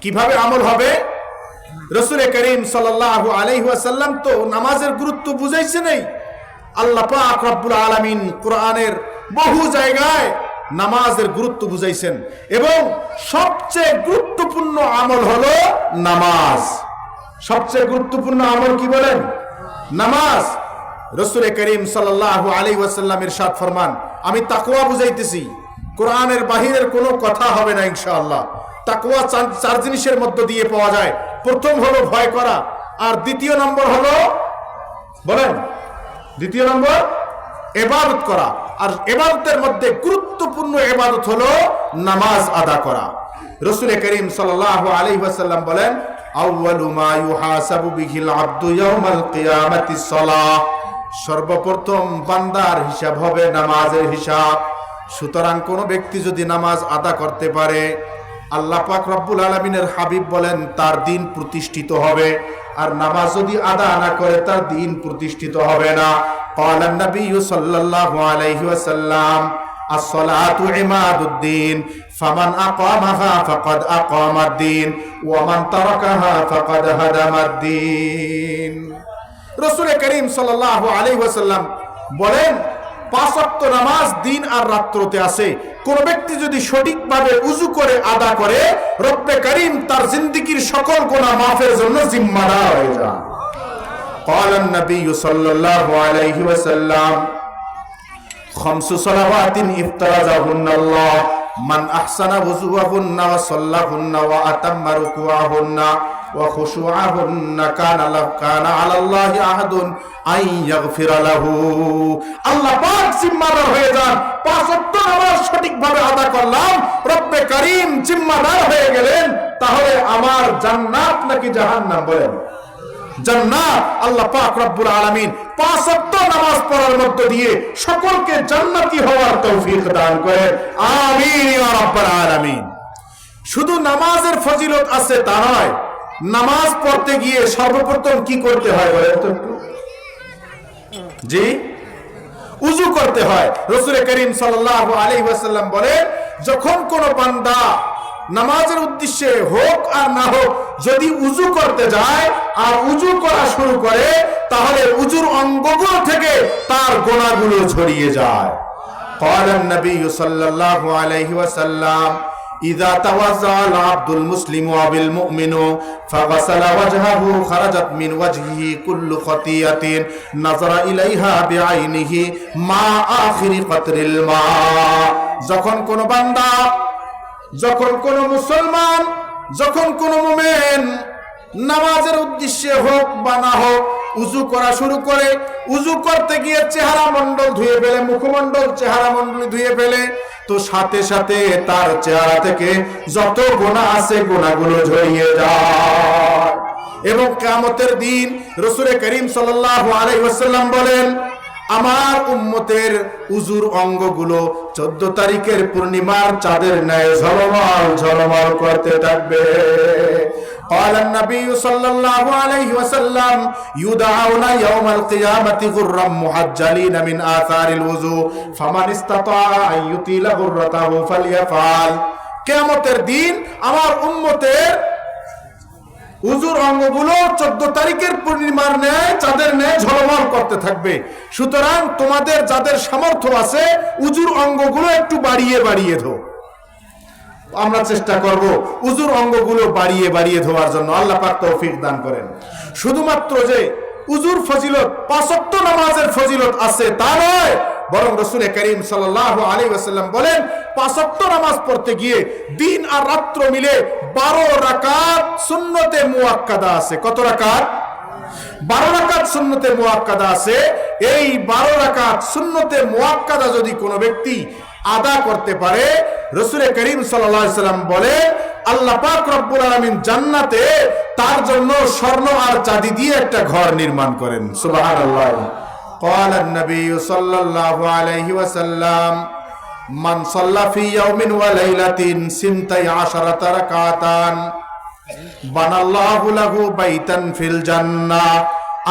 কিভাবে আমল হবে? রাসূল করিম সাল্লাল্লাহু আলাইহি ওয়াসাল্লাম তো নামাজের গুরুত্ব বুঝাইছে নাই। আল্লাহ পাক রব্বুল আলামিন কোরআনের বহু জায়গায় নামাজের গুরুত্ব বুঝাইছেন, এবং সবচেয়ে গুরুত্বপূর্ণ আমল হলো নামাজ। সবচেয়ে গুরুত্বপূর্ণ আমল কি বলেন? নামাজ। রাসূল করিম সাল্লাল্লাহু আলাইহি ওয়াসাল্লাম ইরশাদ ফরমান, আমি তাকওয়া বুঝাইতেছি, কোরআনের বাহিরের কোনো কথা হবে না ইনশাআল্লাহ। তাকওয়া চার জিনিসের মধ্য দিয়ে পাওয়া যায়। প্রথম হলো ভয় করা, আর দ্বিতীয় নম্বর হলো, বলেন, দ্বিতীয় নম্বর ইবাদত করা। আর ইবাদতের মধ্যে গুরুত্বপূর্ণ ইবাদত হলো নামাজ আদা করা। রাসূল করিম সাল্লাল্লাহু আলাইহি ওয়াসাল্লাম বলেন, আউয়ালু মা ইউহাসাবু বিহিল আবদু ইয়াউমাল কিয়ামাতিস সালাহ, সর্বপ্রথম বান্দার হিসাব হবে নামাজের হিসাব। সুতরাং কোন ব্যক্তি যদি নামাজ আদা করতে পারে, আল্লাহ পাক রব্বুল আলামিনের হাবিব বলেন তার দিন প্রতিষ্ঠিত হবে। আর নামাজ যদি আদা না করে তার দিন প্রতিষ্ঠিত হবে না। ক্বালা নবী সাল্লাল্লাহু আলাইহি ওয়াসাল্লাম, as-salatu imaduddin faman aqamaha faqad aqamad-din wa man tarakaha faqad hadamad-din। রাসূল করিম সাল্লাল্লাহু আলাইহি ওয়াসাল্লাম বলেন, পাঁচ ওয়াক্ত নামাজ দিন আর রাত্রতে আছে। কোন ব্যক্তি যদি সঠিকভাবে উযু করে আদা করে, রব্বে করিম তার জিন্দেগীর সকল গুনাহ মাফের জন্য জিম্মাদার হয়ে যান। ক্বালা নবী সাল্লাল্লাহু আলাইহি ওয়াসাল্লাম, খামসু সালাওয়াতিন ইফতারাজাহুন্নাল্লাহ মান আহসানা ওযুহুন্না ওয়া সাল্লাহুন্না ওয়া আতাম্মা রুকুআহুন্না ওয়া খুশুআহুন্না কানা আলাল্লাহি আহাদুন আন ইয়াগফিরা লাহু। আল্লাহ পাক জিম্মাদার হয়ে যান। পাঁচ ওয়াক্ত নামাজ সঠিকভাবে আদা করলাম, রব্বে করিম জিম্মাদার হয়ে গেলেন। তাহলে আমার জান্নাত নাকি জাহান্নাম? বলেন, জান্নাত। আল্লাহ পাক রব্বুল আলামিন পাঁচ ওয়াক্ত নামাজ পড়ার মধ্য দিয়ে সকলকে জান্নাতি হওয়ার তৌফিক দান করেন, আমিন ইয়া রাব্বাল আলামিন। শুধু নামাজের ফজিলত আছে তা নয়, নামাজ পড়তে গিয়ে সর্বপ্রথম কি করতে হয় বলেন তো? জি, উযু করতে হয়। রাসূল করিম সাল্লাল্লাহু আলাইহি ওয়াসাল্লাম বলেন, যখন কোন বান্দা নামাজের উদ্দেশ্যে হোক আর না হোক যদি উযু করতে যায় আর উযু করা শুরু করে, তাহলে উযুর অঙ্গগুলো থেকে তার গুনাহগুলো ঝরিয়ে যায়। ক্বালা নবী সাল্লাল্লাহু আলাইহি ওয়াসাল্লাম, ইযা তাওয়াজ্জাআল আবদুল মুসলিমু আবিল মুমিনু ফাগাসালা ওয়াজহাহু খারাজাত মিন ওয়াজহিহি কুল্লু খাতিয়াতিন নাযারা ইলাইহা বিআইনিহি মা আখিরি কতরিল মা। যখন কোন বান্দা, যখন কোন মুসলমান, যখন কোন মুমিন নামাজের উদ্দেশ্যে হোক বা না হোক উযু করা শুরু করে, উযু করতে গিয়ে চেহারা মণ্ডল ধুয়ে ফেলে, মুখমণ্ডল চেহারা মণ্ডল ধুয়ে ফেলে, তো সাথে সাথে তার চেহারা থেকে যত গুনাহ আছে গুনাহগুলো ঝরিয়ে যায়। এবং কিয়ামতের দিন রাসূল করিম সাল্লাল্লাহু আলাইহি ওয়াসাল্লাম বলেন, আমার উম্মতের উযুর অঙ্গগুলো 14 তারিখের পূর্ণিমার চাঁদের ন্যায় ঝলমল ঝলমল করতে থাকবে। قال النبي صلى الله عليه وسلم يدعون يوم القيامة غرا محجلين من آثار الوضوء فمن استطاع أن يطيل غرته فليفعل। কিয়ামতের দিন আমার উম্মতের উযুর অঙ্গগুলো 14 তারিখের পূর্ণিমার ন্যায় চাঁদের ন্যায় ঝলমল করতে থাকবে। সুতরাং তোমাদের যাদের সামর্থ্য আছে উযুর অঙ্গগুলো একটু বাড়িয়ে বাড়িয়ে ধো। আমরা চেষ্টা করব উযুর অঙ্গগুলো বাড়িয়ে বাড়িয়ে ধোয়ার জন্য। আল্লাহ পাক তৌফিক দান করেন। শুধুমাত্র যে উযুর ফজিলত, পাঁচ ওয়াক্ত নামাজের ফজিলত আছে তা নয়, বরং রাসূল করিম সাল্লাল্লাহু আলাইহি ওয়াসাল্লাম বলেন, পাঁচ ওয়াক্ত নামাজ পড়তে গিয়ে দিন আর রাত্র মিলে 12 রাকাত সুন্নতে মুআক্কাদা আছে। কত রাকাত? 12 রাকাত সুন্নতে মুআক্কাদা আছে। এই 12 রাকাত সুন্নতে মুআক্কাদা যদি কোনো ব্যক্তি আদা করতে পারে, রাসূল করিম সাল্লাল্লাহু আলাইহি ওয়াসাল্লাম বলে আল্লাহ পাক রব্বুল আলামিন জান্নাতে তার জন্য স্বর্ণ আর চাঁদি দিয়ে একটা ঘর নির্মাণ করেন। সুবহানাল্লাহ। قال النبي صلى الله عليه وسلم من صلى في يوم وليلة 12 ركعة বানাল্লাহু লাহু বাইতান ফিল জান্নাহ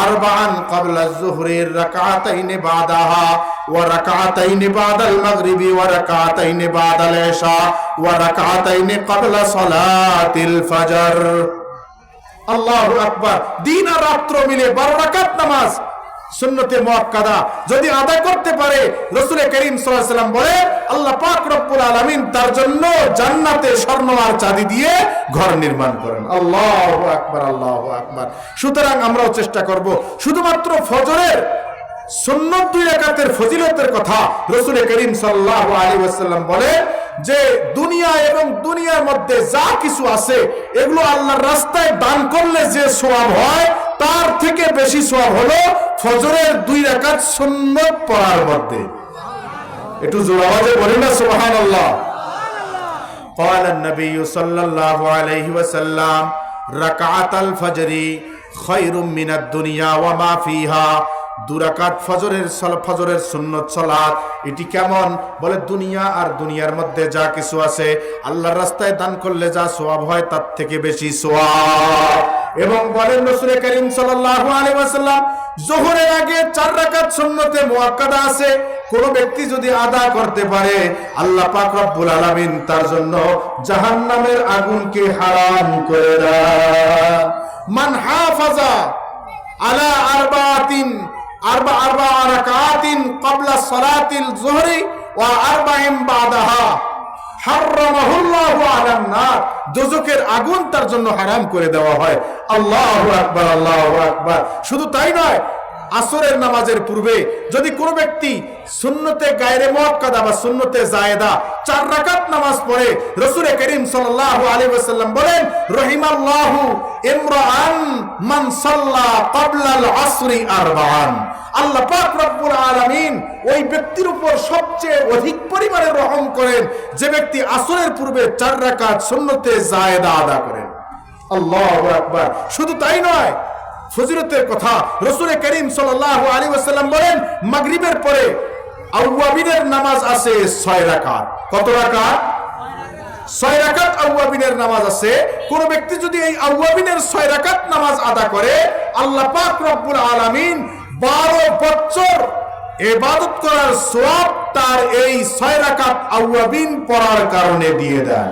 আরবাআন ক্বাবলা আয-যুহরি রাকাতাইনি বাদাহা ওয়া রাকাতাইনি বাদাল মাগরিবি ওয়া রাকাতাইনি বাদাল ইশা ওয়া রাকাতাইনি ক্বাবলা সালাতিল ফজর। আল্লাহু আকবার। দিন আর রাত্র মিলে 12 রাকাত নামাজ সুন্নতে মুআক্কাদা যদি আদায় করতে পারে, রাসূল করিম সাল্লাল্লাহু আলাইহি ওয়াসাল্লাম বলে আল্লাহ পাক রব্বুল আলামিন তার জন্য জান্নাতে স্বর্ণ আর চাঁদি দিয়ে ঘর নির্মাণ করেন। আল্লাহু আকবার, আল্লাহু আকবার। সুতরাং আমরাও চেষ্টা করব শুধুমাত্র ফজরের সুন্নত 2 রাকাতের ফজিলতের কথা রাসূল করিম সাল্লাল্লাহু আলাইহি ওয়াসাল্লাম বলে যে দুনিয়া এবং দুনিয়ার মধ্যে যা কিছু আছে এগুলো আল্লাহর রাস্তায় দান করলে যে সওয়াব হয় তার থেকে বেশি সওয়াব হলো ফজরের 2 রাকাত সুন্নত পড়ার মধ্যে। একটু জোরে আওয়াজে বলেন না সুবহানাল্লাহ। قال النبي صلى الله عليه وسلم ركعت الفجر خير من الدنيا وما فيها। 2 রাকাত ফজরের সুন্নত সালাত এটি কেমন? বলে দুনিয়া আর দুনিয়ার মধ্যে যা কিছু আছে আল্লাহর রাস্তায় দান করলে যা সওয়াব হয় তার থেকে বেশি সওয়াব। এবং বলেন রাসূল করিম সাল্লাল্লাহু আলাইহি ওয়াসাল্লাম যোহরের আগে 4 রাকাত সুন্নতে মুআক্কাদা আছে, কোন ব্যক্তি যদি আদা করতে পারে আল্লাহ পাক রব্বুল আলামিন তার জন্য জাহান্নামের আগুনকে হারাম করে দেন। মান হাফাজা আলা আরবা রাকাতিন ক্বাবলা সালাতিল যুহরি ওয়া আরবাইন বাদাহা হারামাহুল্লাহু আলান নার। দোজখের আগুন তার জন্য হারাম করে দেওয়া হয়। আল্লাহু আকবার, আল্লাহু আকবার। শুধু তাই নয়, আসরের নামাজের পূর্বে যদি কোনো ব্যক্তি সুন্নতে গায়রে মুআক্কাদা বা সুন্নতে জায়েদা 4 রাকাত নামাজ পড়ে, রাসূল করিম সাল্লাল্লাহু আলাইহি ওয়াসাল্লাম বলেন রহিমাল্লাহু ইমরাআন মান সাল্লা ক্বাবলাল আসরি আরবাআন। আল্লাহ পাক রব্বুল আলামিন ওই ব্যক্তির উপর সবচেয়ে অধিক পরিমাণে রহম করেন যে ব্যক্তি আসরের পূর্বে 4 রাকাত সুন্নতে জায়েদা আদা করেন। আল্লাহু আকবার। শুধু তাই নয়, ফজিলতের কথা রাসূল করিম সাল্লাল্লাহু আলাইহি ওয়াসাল্লাম বলেন মাগরিবের পরে আওয়াবিনের নামাজ আছে 6 রাকাত। কত রাকাত? 6 রাকাত আওয়াবিনের নামাজ আছে। কোন ব্যক্তি যদি এই আওয়াবিনের 6 রাকাত নামাজ আদা করে আল্লাহ পাক রব্বুল আলামিন 12 বছর ইবাদত করার সওয়াব তার এই 6 রাকাত আওয়াবিন পড়ার কারণে দিয়ে দেন।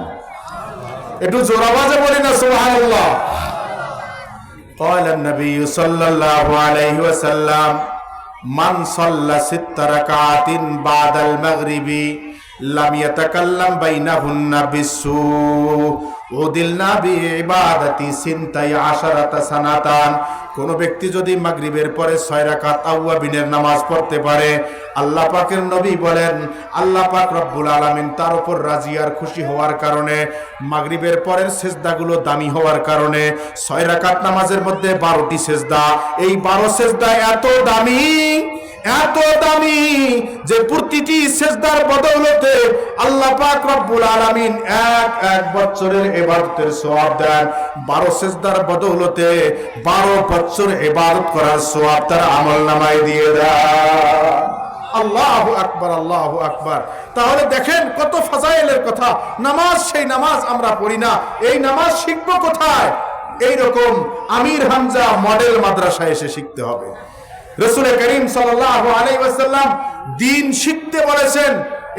একটু জোরে আওয়াজে বলি না সুবহানাল্লাহ। قال النبي صلى الله عليه وسلم من صلى 6 ركعات بعد المغرب لم يتكلم بينهن بالسوء উদিলনা বিইবাদাতি 12 সানাতান। কোন ব্যক্তি যদি মাগরিবের পরে 6 রাকাত আওয়াবিনের নামাজ পড়তে পারে, আল্লাহ পাকের নবী বলেন আল্লাহ পাক রব্বুল আলামিন তার উপর রাজি আর খুশি হওয়ার কারণে, মাগরিবের পরের সেজদাগুলো দামি হওয়ার কারণে 6 রাকাত নামাজের মধ্যে 12টি সেজদা, এই 12 সেজদা এত দামি যে প্রতিটি সেজদার বদৌলতে আল্লাহ পাক রব্বুল আলামিন এক বছরের ইবাদতের সওয়াব দেন। 12 সেজদার বদৌলতে 12 বছর ইবাদত করার সওয়াব তার আমলনামায় দিয়ে দেন। আল্লাহু আকবার, আল্লাহু আকবার। তাহলে দেখেন কত ফাজাইলের কথা। নামাজ, সেই নামাজ আমরা পড়ি না, এই নামাজ শিখবো কোথায়? এইরকম আমির হামজা মডেল মাদ্রাসায় এসে শিখতে হবে। রাসূল করিম সাল্লাল্লাহু আলাইহি ওয়াসাল্লাম দ্বীন শিখতে বলেছেন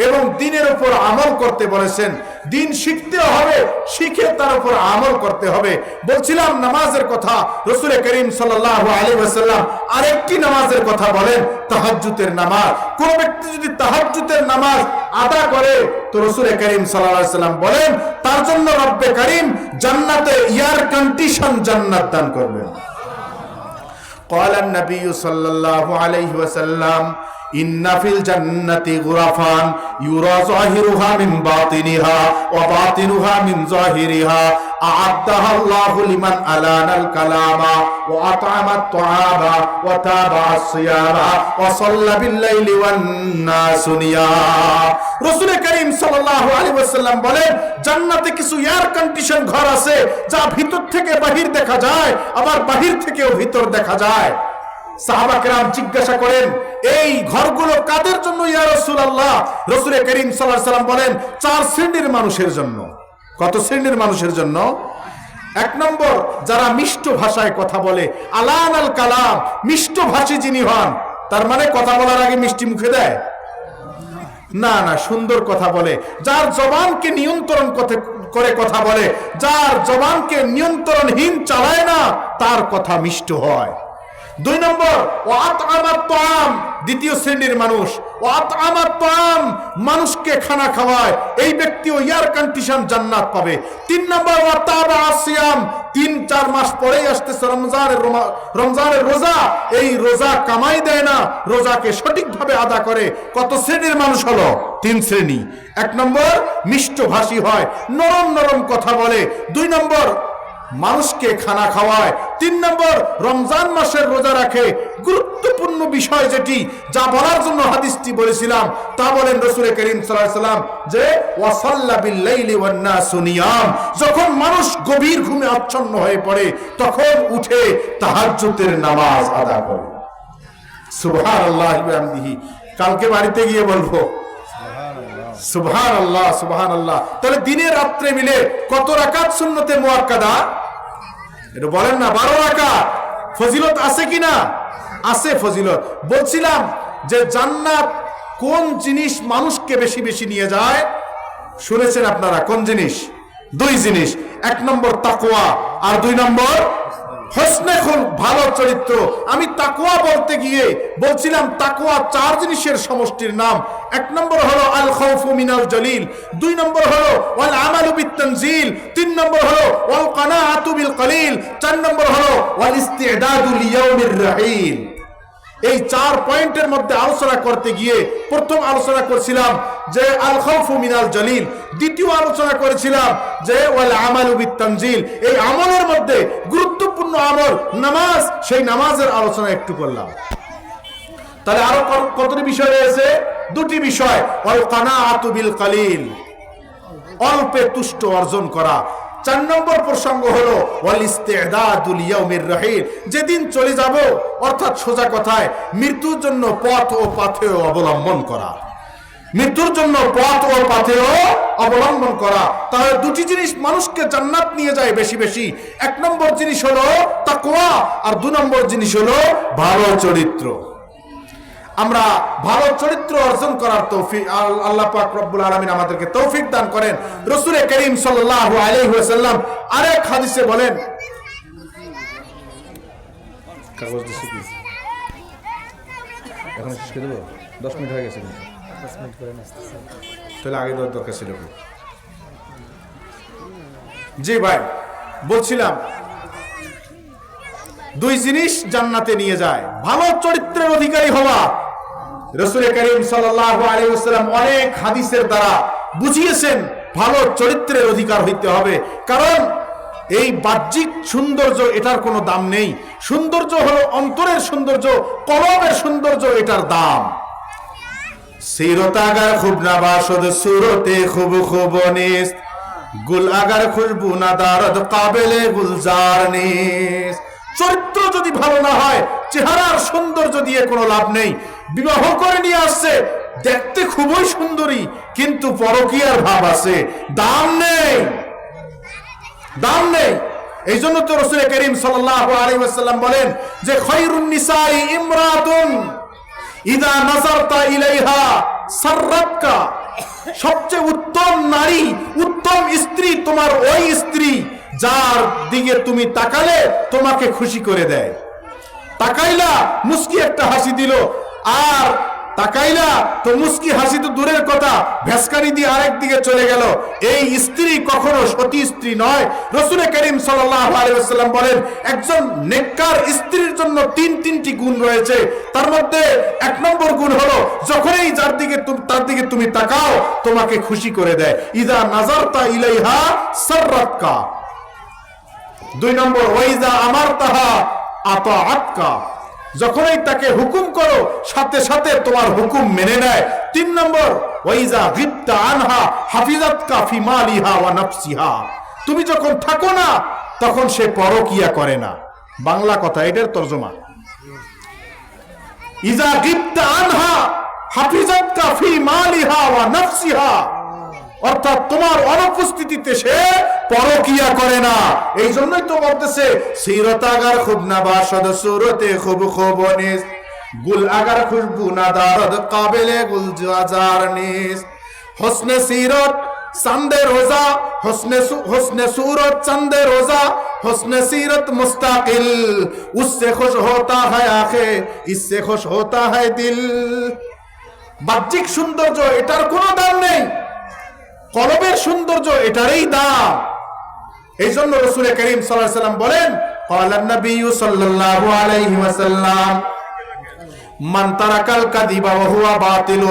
এবং দ্বীনের উপর আমল করতে বলেছেন। দ্বীন শিখতে হবে, শিখে তার উপর আমল করতে হবে। বলছিলাম নামাজের কথা, রাসূল করিম সাল্লাল্লাহু আলাইহি ওয়াসাল্লাম আরেকটি নামাজের কথা বলেন, তাহাজ্জুদের নামাজ। কোন ব্যক্তি যদি তাহাজ্জুদের নামাজ আদা করে তো রাসূল করিম সাল্লাল্লাহু আলাইহি ওয়াসাল্লাম বলেন তার জন্য রব্বে করিম জান্নাতে এয়ার কন্ডিশন জান্নাত দান করবেন। قال النبي صلى الله عليه وسلم إن في الجنة غرفا يرى ظاهرها من باطنها وباطنها من ظاهرها أعدها الله لمن ألان الكلام وأطعم الطعام وتابع الصيام وصلى بالليل والناس نيام। রাসূল করিম সাল্লাল্লাহু আলাইহি ওয়াসাল্লাম বলেন জান্নাতে কিছু এয়ার কন্ডিশন ঘর আছে যা ভিতর থেকে বাহির দেখা যায়, আবার বাহির থেকেও ভিতর দেখা যায়। সাহাবা কেরাম জিজ্ঞাসা করেন এই ঘরগুলো কাদের জন্য ইয়া রাসূলুল্লাহ? রাসূল করিম সাল্লাল্লাহু আলাইহি ওয়াসাল্লাম বলেন 4 শ্রেণীর মানুষের জন্য। কত শ্রেণীর মানুষের জন্য? এক নম্বর, যারা মিষ্ট ভাষায় কথা বলে, আলান আল কালাম, মিষ্ট ভাষী যিনি হন, তার মানে কথা বলার আগে মিষ্টি মুখে দেয় না, না, সুন্দর কথা বলে, যার জবানকে নিয়ন্ত্রণ করে কথা বলে, যার জবানকে নিয়ন্ত্রণহীন চালায় না, তার কথা মিষ্ট হয়। দুই নম্বর, দ্বিতীয় শ্রেণীর মানুষ, মানুষকে খানা খাওয়ায়, এই ব্যক্তিও এয়ার কন্ডিশন জান্নাত পাবে। তিন নম্বর, 3-4 মাস পরেই আসতেছে রমজানের রোজা, এই রোজা কামাই দেয় না, রোজাকে সঠিকভাবে আদা করে। কত শ্রেণীর মানুষ হলো? 3 শ্রেণী। এক নম্বর, মিষ্টভাষী হয়, নরম নরম কথা বলে। 2 নম্বর, মানুষকে খানা খাওয়ায়। 3 নম্বর, রমজান মাসের রোজা রাখে। গুরুত্বপূর্ণ বিষয় যেটি, যা বলার জন্য হাদিসটি বলেছিলাম, তা বলেন রাসূল করিম সাল্লাল্লাহু আলাইহি ওয়াসাল্লাম যে ওয়াসাল্লা বিল লাইলি ওয়ান নাসু নিয়াম, যখন মানুষ গভীর ঘুমে আচ্ছন্ন হয়ে পড়ে তখন উঠে তাহাজ্জুদের নামাজ আদা করে। সুবহানাল্লাহি ওয়া বিহামদিহি। কালকে বাড়িতে গিয়ে বলবো সুবহানাল্লাহ, সুবহানাল্লাহ। তাহলে দিনে রাত্রে মিলে কত রাকাত সুন্নতে মুআক্কাদা? এটা বলেন না, 12 রাকাত। ফজিলত আছে কিনা? আছে ফজিলত। বলছিলাম যে জান্নাত কোন জিনিস মানুষকে বেশি বেশি নিয়ে যায়? শুনেছেন আপনারা কোন জিনিস? 2 জিনিস। 1 নম্বর তাকওয়া, আর 2 নম্বর হসনে খুলক, ভালো চরিত্র। আমি তাকওয়া বলতে গিয়ে বলছিলাম তাকওয়া 4 জিনিসের সমষ্টির নাম। 1 নম্বর হলো আল খাউফু মিনাল জলিল, 2 নম্বর হলো ওয়াল আমালু বিত তানজিল, 3 নম্বর হলো ওয়াল কানাআতু বিল কলিল, 4 নম্বর হলো ওয়াল ইস্তিদাদু লিয়াউমির রাহিল। এই 4 পয়েন্টের মধ্যে আলোচনা করতে গিয়ে প্রথম আলোচনা করেছিলাম যে আল খাউফু মিনাল জলিল, দ্বিতীয় আলোচনা করেছিলাম যে ওয়াল আমালু বিত তানজিল। এই আমলের মধ্যে গুরুত্বপূর্ণ আমল নামাজ, সেই নামাজের আলোচনা একটু করলাম। তাহলে আরো কতটি বিষয় রয়েছে? 2টি বিষয়। ওয়াল কানাআতু বিল কলিল, অল্পে তুষ্ট অর্জন করা। 4 নম্বর প্রসঙ্গ হলো ওয়াল ইস্তিদাদু লিয়াউমির রাহিল, যেদিন চলে যাব, অর্থাৎ সোজা কথায় মৃত্যুর জন্য পথ ও পাথেয় অবলম্বন করা। মৃত্যুর জন্য পথ ও পাথেয় অবলম্বন করা। তাহলে 2টি জিনিস মানুষকে জান্নাত নিয়ে যায় বেশি বেশি। 1 নম্বর জিনিস হলো তাকওয়া, আর 2 নম্বর জিনিস হলো ভালো চরিত্র। আমরা ভালো চরিত্র অর্জন করার তৌফিক আল্লাহ পাক রব্বুল আলামিন আমাদেরকে তৌফিক দান করেন। রাসূল করিম সাল্লাল্লাহু আলাইহি ওয়াসাল্লাম আরেক হাদিসে বলেন, কাগজ দিছি কি এখন শেষ করে দেব? 10 মিনিট হয়ে গেছে, 10 মিনিট করে আসতেছে, তাহলে আগে দেওয়ার দরকার ছিল। জি ভাই, বলছিলাম 2 জিনিস জান্নাতে নিয়ে যায়। ভালো চরিত্রের অধিকারী হওয়া। রাসূল করিম সাল্লাল্লাহু আলাইহি ওয়াসাল্লাম অনেক হাদিসের দ্বারা বুঝিয়েছেন ভালো চরিত্রের অধিকার হইতে হবে। কারণ এই বাহ্যিক সৌন্দর্য, এটার কোনো দাম নেই। সৌন্দর্য হলো অন্তরের সৌন্দর্য, কলবের সৌন্দর্য, এটার দাম। সিরত আগার খুব নবাশদ সুরতে খুব খুব নিস, গুল আগার খুশবু না দারদ কাবেলে গুলজার নিস। চরিত্র যদি ভালো না হয়, চেহারার সৌন্দর্য দিয়ে কোনো লাভ নেই। বিবাহ করে নিয়ে আসছে, দেখতে খুবই সুন্দরী, কিন্তু পরকীয়ার ভাব আছে, দাম নেই, দাম নেই। এই জন্য তো রাসূল করিম সাল্লাল্লাহু আলাইহি ওয়াসাল্লাম বলেন যে খায়রুন নিসাই ইমরাতুন ইদা নাযারতা ইলাইহা সাররাতকা, সবচেয়ে উত্তম নারী, উত্তম স্ত্রী তোমার ওই স্ত্রী যার দিকে তুমি তাকালে তোমাকে খুশি করে দেয়। তাকাইলা, মুস্কি একটা হাসি দিল, আর তাকাইলা তো মুস্কি হাসি তো দূরের কথা, ভেসকানি দিয়ে আরেক দিকে চলে গেল। এই স্ত্রী কখনো সতী স্ত্রী নয়। রাসূল করিম সাল্লাল্লাহু আলাইহি ওয়াসাল্লাম বলেন একজন নেককার স্ত্রীর জন্য 3টি গুণ রয়েছে। তার মধ্যে 1 নম্বর গুণ হলো যখনই তার দিকে তুমি তাকাও তোমাকে খুশি করে দেয়। ইদা নাযারতা ইলাইহা সাররাতকা। 2 নম্বর ওয়াইজা আমারতাহা আতাআতকা, যখনই তাকে হুকুম করো সাথে সাথে তোমার হুকুম মেনে নেয়। 3 নম্বর ওয়াইজা গিবতা আনহা হাফিজাতকা ফি মালিহা ওয়া নাফসিহা, তুমি যখন থাকো না তখন সে পরকিয়া করে না। বাংলা কথা, এটার তরজমা। ইজা গিবতা আনহা হাফিজাতকা ফি মালিহা ওয়া নাফসিহা, অর্থাৎ তোমার অনুপস্থিতিতে সে পরকিয়া করে না। এই জন্যই তো বলতেছে সিরত আগার খুব না বাসদ সুরতে খুব খোবনিস গুল আগার খুশবু না দারদ কাবেলে গুল জাজার নিস। হোসনে সিরত চাঁদে রোজা, হোসনে सूरत चंदे रोजा, হোসনে सीरत मुस्ताकिल, उससे खुश होता है आंखें, इससे खुश होता है दिल। বাহ্যিক সৌন্দর্য এটার কোনো দাম নেই, কলবের সৌন্দর্য এটারই দাম। এই জন্য রাসূল করিম সাল্লাল্লাহু আলাইহি ওয়াসাল্লাম বলেন, قال النبي صلى الله عليه وسلم من ترك الكذب وهو باطل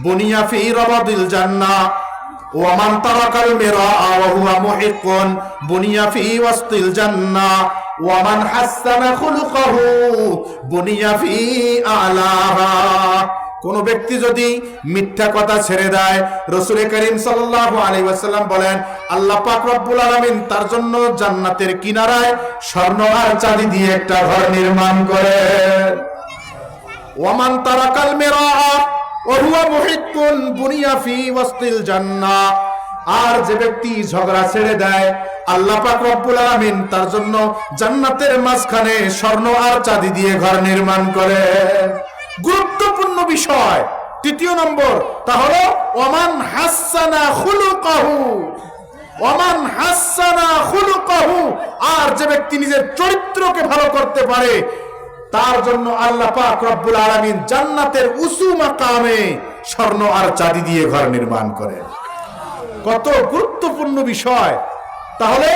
بني في ربض الجنة ومن ترك المراء وهو محق بني في وسط الجنة ومن حسن خلقه بني في أعلاها। কোন ব্যক্তি যদি মিথ্যা কথা ছেড়ে দেয়, রাসূল করিম সাল্লাল্লাহু আলাইহি ওয়াসাল্লাম বলেন আল্লাহ পাক রব্বুল আলামিন তার জন্য জান্নাতের কিনারায় স্বর্ণ আর চাঁদি দিয়ে একটা ঘর নির্মাণ করেন। ওয়ামান তারাকাল মিরাআ ওয়া হুয়া মুহিক্কুন বুনিয়া ফি ওয়াসতিল জান্নাহ। আর যে ব্যক্তি ঝগড়া ছেড়ে দেয়, আল্লাহ পাক রব্বুল আলামিন তার জন্য জান্নাতের মাঝখানে স্বর্ণ আর চাঁদি দিয়ে ঘর নির্মাণ করেন। গুরুত্বপূর্ণ বিষয় তৃতীয় নম্বর, তাহলে ওমান হাসানা খুলুকাহু, ওমান হাসানা খুলুকাহু। আর যে ব্যক্তি নিজের চরিত্রকে ভালো করতে পারে, তার জন্য আল্লাহ পাক রব্বুল আলামিন জান্নাতের উঁচু মাকামে স্বর্ণ আর চাঁদি দিয়ে ঘর নির্মাণ করেন। কত গুরুত্বপূর্ণ বিষয়। তাহলে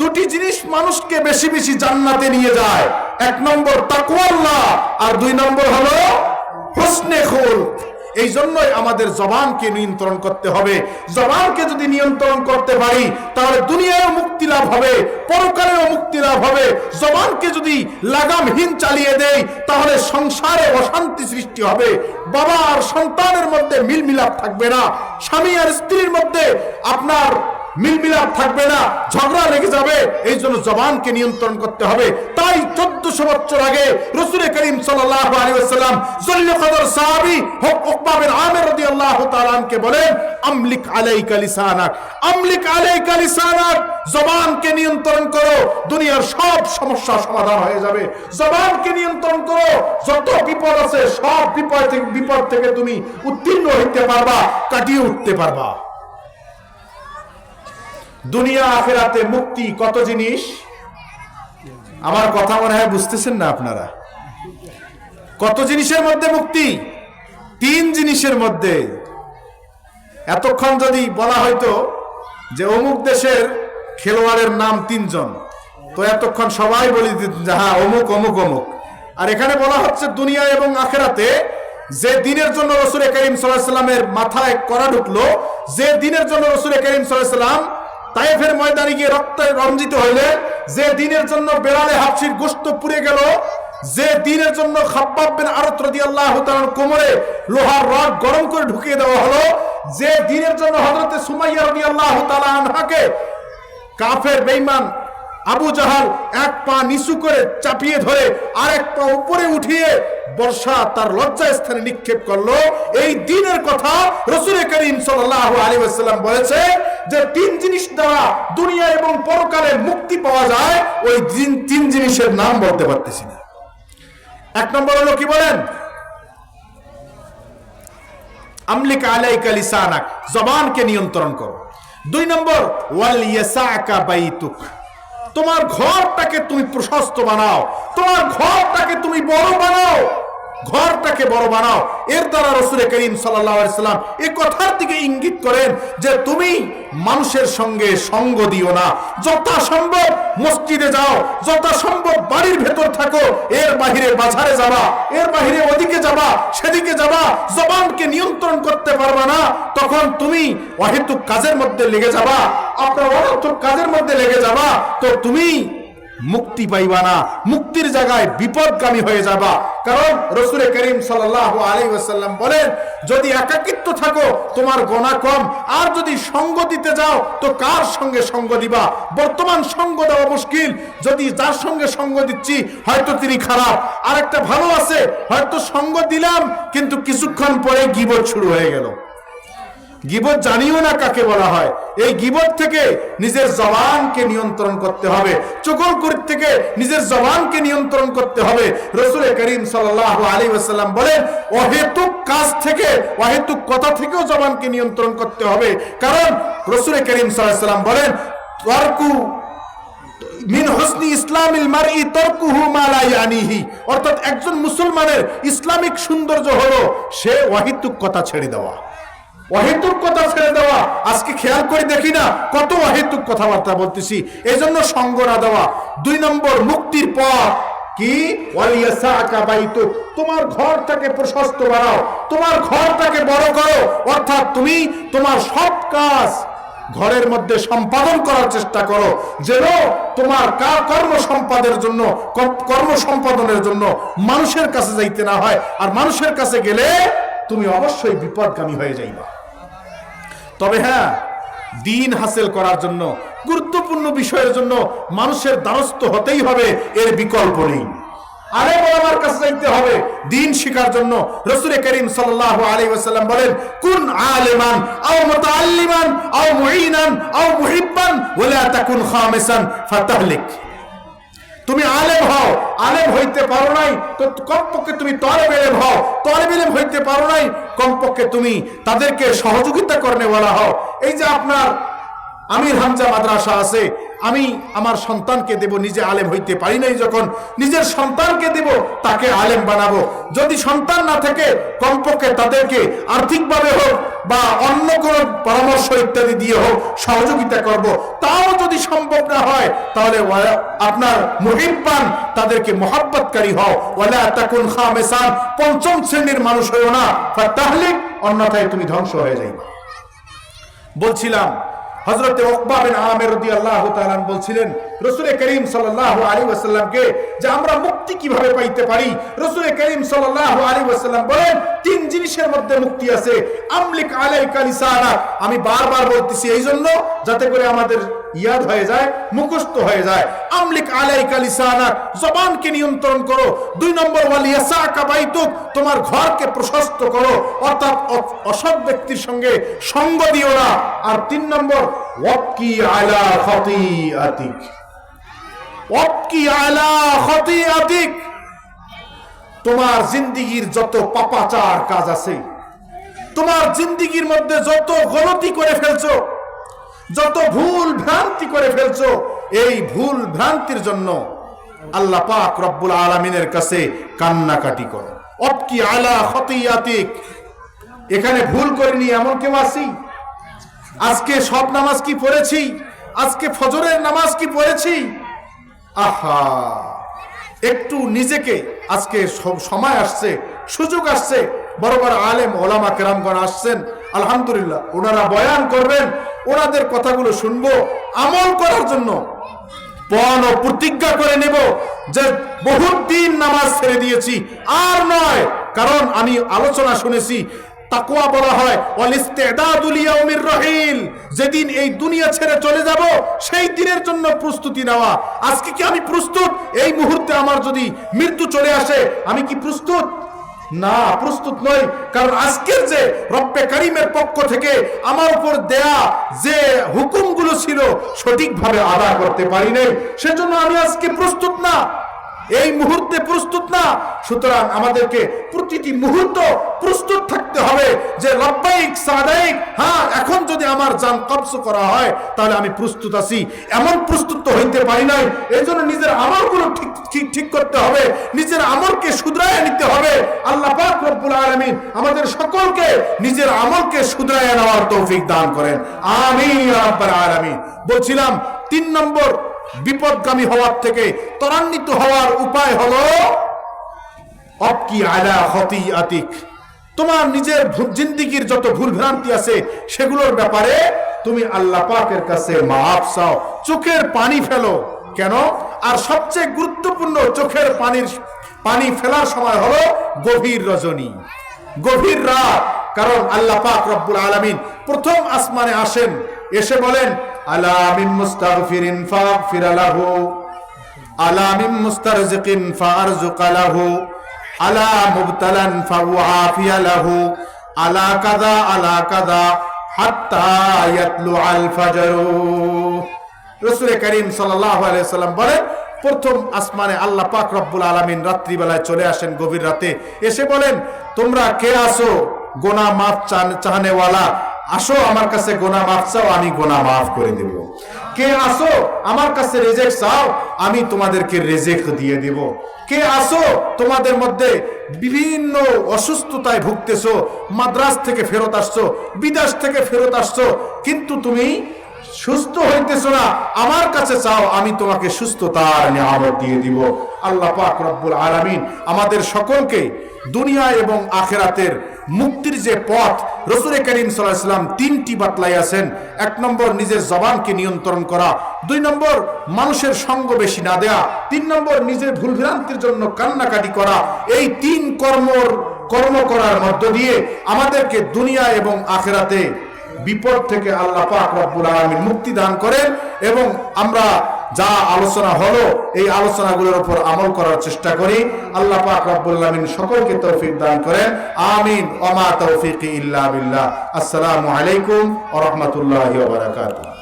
দুটি জিনিস মানুষকে বেশি বেশি জান্নাতে নিয়ে যায়, এক নম্বর তাকওয়াল্লাহ আর দুই নম্বর হলো হুসনে খুলক। এই জন্যই আমাদের জবানকে নিয়ন্ত্রণ করতে হবে। জবানকে যদি নিয়ন্ত্রণ করতে পারি তাহলে দুনিয়ায়ও মুক্তি লাভ হবে, পরকালেও মুক্তি লাভ হবে। জবানকে যদি লাগামহীন চালিয়ে দেই তাহলে সংসারে অশান্তি সৃষ্টি হবে, বাবা আর সন্তানের মধ্যে মিলমিলাপ থাকবে না, স্বামী আর স্ত্রীর মধ্যে আপনার মিলমিলাপ থাকবে না, ঝগড়া লেগে যাবে। এই জন্য জবানকে নিয়ন্ত্রণ করতে হবে। তাই 1400 বছর আগে রাসূল করিম সাল্লাল্লাহু আলাইহি ওয়াসাল্লাম জলিল কদর সাহাবী উকবা বিন আমির রাদিয়াল্লাহু তাআলা আনকে বলেন আমলিক আলাইকা লিসানাক, আমলিক আলাইকা লিসানাক, জবানকে নিয়ন্ত্রণ করো, দুনিয়ার সব সমস্যা সমাধান হয়ে যাবে। জবানকে নিয়ন্ত্রণ করো, যত বিপদ আছে সব বিপদ থেকে তুমি উত্তীর্ণ হইতে পারবা, কাটিয়ে উঠতে পারবা। দুনিয়া আখিরাতে মুক্তি কত জিনিস, আমার কথা মনে হয় বুঝতেছেন না আপনারা। কত জিনিসের মধ্যে মুক্তি? 3 জিনিসের মধ্যে। এতক্ষণ যদি বলা হয়তো যে অমুক দেশের খেলোয়াড়ের নাম 3 জন, তো এতক্ষণ সবাই বলে দিতেন যে হ্যাঁ অমুক অমুক অমুক। আর এখানে বলা হচ্ছে দুনিয়া এবং আখিরাতে যে দিনের জন্য রাসূল করিম সাল্লাল্লাহু আলাইহি ওয়াসাল্লামের মাথায় কড়া ঢুকলো, যে দিনের জন্য রাসূল করিম সাল্লাল্লাহু আলাইহি ওয়াসাল্লাম তায়েফের ময়দানে গিয়ে রক্তে রঞ্জিত হইলেন, যে দিনের জন্য বেলালে হাবশির গোশত পুড়ে গেল, যে দিনের জন্য খাব্বাব বিন আরত রাদিয়াল্লাহু তাআলার কোমরে লোহার রড গরম করে ঢুকিয়ে দেওয়া হলো, যে দিনের জন্য হযরতে সুমাইয়া রাদিয়াল্লাহু তাআলা আনহাকে কাফের বেঈমান আবু জাহাল এক পা নিচু করে চাপিয়ে ধরে আরেক পা উপরে উঠিয়ে বর্ষা তার লজ্জা স্থানে নিক্ষেপ করলো, এই দিনের কথা রাসূল করিম সাল্লাল্লাহু আলাইহি ওয়াসাল্লাম বলেছে যে 3 জিনিস দ্বারা দুনিয়া এবং পরকালে মুক্তি পাওয়া যায়। ওই 3 জিনিসের নাম বলতে পারতেছি না। 1 নম্বর হলো কি বলেন? আমলিক আলাইকা লিসানাক, জবানকে নিয়ন্ত্রণ করো। 2 নম্বর ওয়াল ইয়াসাকা বাইতুক, তোমার ঘরটাকে তুমি প্রশস্ত বানাও, তোমার ঘরটাকে তুমি বড় বানাও, ঘরটাকে বড় বানাও। এর দ্বারা রাসূল করিম সাল্লাল্লাহু আলাইহি ওয়াসাল্লাম এই কথার দিকে ইঙ্গিত করেন যে তুমি মানুষের সঙ্গে সঙ্গ দিও না, যথাসম্ভব মসজিদে যাও, যথাসম্ভব বাড়ির ভেতর থাকো, এর বাইরে বাজারে যাবা, এর বাইরে ওদিকে যাবা, সেদিকে যাবা, জবানকে নিয়ন্ত্রণ করতে পারবা না, তখন তুমি অহেতুক কাজের মধ্যে লেগে যাবা, আপনার অহেতুক কাজের মধ্যে লেগে যাবা, তো তুমি মুক্তি পাইবা না, মুক্তির জায়গায় বিপদগামী হয়ে যাবা। কারণ রাসূল করিম সাল্লাল্লাহু আলাইহি ওয়াসাল্লাম বলেন যদি একাকিত্ব থাকো তোমার গুনাহ কম, আর যদি সঙ্গ দিতে যাও তো কার সঙ্গে সঙ্গ দিবা? বর্তমান সঙ্গ দেওয়া মুশকিল। যদি যার সঙ্গে সঙ্গ দিচ্ছি হয়তো তিনি খারাপ, আর একটা ভালো আছে, হয়তো সঙ্গ দিলাম কিন্তু কিছুক্ষণ পরে গীবত শুরু হয়ে গেল। গীবত জানিও না কাকে বলা হয়। এই গীবত থেকে নিজের জবানকে নিয়ন্ত্রণ করতে হবে, চুগলখড়ি থেকে নিজের জবানকে নিয়ন্ত্রণ করতে হবে। রাসূল করিম সাল্লাল্লাহু আলাইহি ওয়াসাল্লাম বলেন, অহেতুক কাজ থেকে, অহেতুক কথা থেকেও জবানকে নিয়ন্ত্রণ করতে হবে। কারণ রাসূল করিম সাল্লাল্লাহু আলাইহি ওয়াসাল্লাম বলেন, তারকু মিন হুসনি ইসলামিল মারই তারকুহু মা লা ইয়ানিহি, অর্থাৎ একজন মুসলমানের ইসলামিক সৌন্দর্য হলো সে অহেতুক কথা ছেড়ে দেওয়া, অহেতুক কথা ছেড়ে দেওয়া। আজকে খেয়াল করে দেখি না কত অহেতুক কথাবার্তা বলতেছি, এই জন্য সঙ্গ না দেওয়া। 2 নম্বর মুক্তির পথ কি? ওয়ালিয়াসাকা বাইতুক, তোমার ঘরটাকে প্রশস্ত বানাও, তোমার ঘরটাকে বড় করো, অর্থাৎ তুমি তোমার সব কাজ ঘরের মধ্যে সম্পাদন করার চেষ্টা করো, যেন তোমার কর্ম সম্পাদনের জন্য মানুষের কাছে যাইতে না হয়। আর মানুষের কাছে গেলে তুমি অবশ্যই বিপদগামী হয়ে যাইবা। তবে হ্যাঁ, দ্বীন হাসিল করার জন্য, গুরুত্বপূর্ণ বিষয়ের জন্য মানুষের দ্বারস্থ হতেই হবে, এর বিকল্প নেই। আলেম ওলামার কাছে যাইতে হবে দ্বীন শিখার জন্য। রাসূল করিম সাল্লাল্লাহু আলাইহি ওয়াসাল্লাম বলেন, কুন আলিমান আও মুতাআল্লিমান আও মুঈনান আও মুহিব্বান ওয়ালা তাকুন খামিসান ফাতাহলিক। তুমি আলেম হও, আলেম হইতে পারো নাই তো কমপক্ষে তুমি তলেব ইলম হও, তলেব ইলম হইতে পারো নাই কমপক্ষে তুমি তাদেরকে সহযোগিতা করনে ওয়ালা হও। এই যে আপনার আমির হামজা মাদ্রাসা আছে, আমি আমার সন্তানকে দেব, নিজে আলেম হইতে পারি নাই যখন নিজের সন্তানকে দেব, তাকে আলেম বানাবো। যদি সন্তান না থাকে কমপক্ষে তাদেরকে আর্থিকভাবে হোক বা অন্য কোনো পরামর্শ ইত্যাদি দিয়ে হোক সহযোগিতা করব। তাও যদি সম্ভব না হয় তাহলে আপনার মুহিব্বান, তাদেরকে মোহাব্বতকারী হও। ওয়ালা তাকুন খামিসান, 5ম শ্রেণীর মানুষ হইও না, ফাতাহলিক, অন্যথায় তুমি ধ্বংস হয়ে যাইবা। বলছিলাম হযরত উকবা বিন আমির রাদিয়াল্লাহু তাআলা বলছিলেন রাসূল করিম সাল্লাল্লাহু আলাইহি ওয়াসাল্লামকে যে আমরা মুক্তি কিভাবে পাইতে পারি। রাসূল করিম সাল্লাল্লাহু আলাইহি ওয়াসাল্লাম বলেন, 3 জিনিসের মধ্যে মুক্তি আছে। আমলিক আলাইকা লিসানা, আমি বারবার বলতেছি এই জন্য যাতে করে আমাদের ইয়াদ হয়ে যায়, মুখস্থ হয়ে যায়। আমলিক আলাইকা লিসানা, জবানকে নিয়ন্ত্রণ করো। 2 নম্বর ওয়ালিয়াসাকা বাইতুক, তোমার ঘরকে প্রশস্ত করো, অর্থাৎ অসৎ ব্যক্তির সঙ্গে সঙ্গ দিও না। আর 3 নম্বর ওয়াক্কি আলা খাতিয়াতিক, ওয়াক্কি আলা খাতিয়াতিক, তোমার জিন্দেগীর যত পাপাচার কাজ আছে, তোমার জিন্দেগীর মধ্যে যত গলতি করে ফেলছো, যত ভুল ভ্রান্তি করে ফেলছো, এই ভুল ভ্রান্তির জন্য আল্লাহ পাক রব্বুল আলামিনের কাছে কান্নাকাটি করো। ওয়াক্কি আলা খাতিয়াতিক, এখানে ভুল করিনি এমন কেউ আছি? আজকে সব নামাজ কি পড়েছি? আজকে ফজরের নামাজ কি পড়েছি? আহা, একটু নিজেকে, আজকে সময় আসছে, সুযোগ আসছে, বড় বড় আলেম ওলামা কেরামগণ আসছেন, আলহামদুলিল্লাহ, ওনারা বয়ান করবেন, ওনাদের কথাগুলো শুনবো, আমল করার জন্য পণ ও প্রতিজ্ঞা করে নেব যে বহুত দিন নামাজ ছেড়ে দিয়েছি, আর নয়। কারণ আমি আলোচনা শুনেছি তাকওয়া বলা হয় ওয়াল ইস্তিদাদু লিয়াউমির রহিল, যেদিন এই দুনিয়া ছেড়ে চলে যাব সেই দিনের জন্য প্রস্তুতি নেওয়া। আজকে কি আমি প্রস্তুত? এই মুহূর্তে আমার যদি মৃত্যু চলে আসে আমি কি প্রস্তুত? না, প্রস্তুত নই। কারণ আজকের যে রব্বে কারীমের পক্ষ থেকে আমার উপর দেয়া যে হুকুমগুলো ছিল সঠিকভাবে আদায় করতে পারি নাই, সেজন্য আমি আজকে প্রস্তুত না, এই মুহূর্তে প্রস্তুত না। সুতরাং আমাদেরকে প্রতিটি মুহূর্ত প্রস্তুত থাকতে হবে যে লব্বাইক সাদাইক, হ্যাঁ, এখন যদি আমার জান কবজ করা হয় তাহলে আমি প্রস্তুত আছি। এমন প্রস্তুত তো হইতে পারি নাই। এই জন্য নিজের আমলগুলো ঠিক করতে হবে, নিজের আমলকে শুধরায় নিতে হবে। আল্লাহ পাক রব্বুল আলামিন আমাদের সকলকে নিজের আমলকে শুধরায় নেওয়ার তৌফিক দান করেন, আমিন ইয়া রাব্বাল আলামিন। বলছিলাম 3 নম্বর বিপদগামী হওয়ার থেকে ত্বরান্বিত হওয়ার উপায় হলো ওয়াক্কি আলা খাতিয়াতিক, তোমার নিজের জিন্দেগীর যত ভুল ভ্রান্তি আছে সেগুলোর ব্যাপারে তুমি আল্লাহ পাকের কাছে মাফ চাও, চোখের পানি ফেলো। কেন? আর সবচেয়ে গুরুত্বপূর্ণ চোখের পানি ফেলার সময় হলো গভীর রজনী, গভীর রাত। কারণ আল্লাহ পাক রব্বুল আলামিন প্রথম আসমানে আসেন, এসে বলেন আলা মিন মুস্তাগফিরিন ফাগফির লাহু, আলা মিন মুস্তারজিকিন ফারজুক লাহু, আলা মুবতালান ফাউআফিয়া লাহু, আলা কাযা হাত্তা ইয়াতলুআল ফাজর। রাসূল করিম সাল্লাল্লাহু আলাইহি ওয়াসাল্লাম বলেন, প্রথম আসমানে আল্লাহ পাক রব্বুল আলামিন রাত্রিবেলায় চলে আসেন, গভীর রাতে এসে বলেন, তোমরা কে আসো গুনাহ মাফ চাহনেওয়ালা? আসো আমার কাছে গুনাহ মাফ চাও, আমি গুনাহ মাফ করে দেব। কে আসো আমার কাছে রিজিক চাও, আমি তোমাদেরকে রিজিক দিয়ে দেব। কে আসো তোমাদের মধ্যে বিভিন্ন অসুস্থতায় ভুগতেছো, মাদ্রাস থেকে ফেরত আসছো, বিদেশ থেকে ফেরত আসছো, কিন্তু তুমি সুস্থ হইতেছো না, আমার কাছে চাও, আমি তোমাকে সুস্থতার নিয়ামত দিয়ে দিব। আল্লাহ পাক রব্বুল আলামিন আমাদের সকলকে দুনিয়া এবং আখিরাতের মুক্তির যে পথ রাসূল করিম সাল্লাল্লাহু আলাইহি ওয়াসাল্লাম তিনটি বাতলাইয়াছেন। 1 নম্বর নিজের জবানকে নিয়ন্ত্রণ করা, 2 নম্বর মানুষের সঙ্গ বেশি না দেয়া, 3 নম্বর নিজের ভুলভ্রান্তির জন্য কান্নাকাটি করা। এই 3 কর্ম করার মধ্য দিয়ে আমাদেরকে দুনিয়া এবং আখিরাতে বিপদ থেকে আল্লাহ পাক রব্বুল আলামিন মুক্তি দান করেন, এবং আমরা যা আলোচনা হলো এই আলোচনাগুলোর উপর আমল করার চেষ্টা করি। আল্লাহ পাক রব্বুল আলামিন সকলকে তৌফিক দান করেন, আমিন। ওয়া মা তৌফিকি ইল্লা বিল্লাহ। আসসালামু আলাইকুম ওয়া রাহমাতুল্লাহি ওয়া বারাকাতুহু।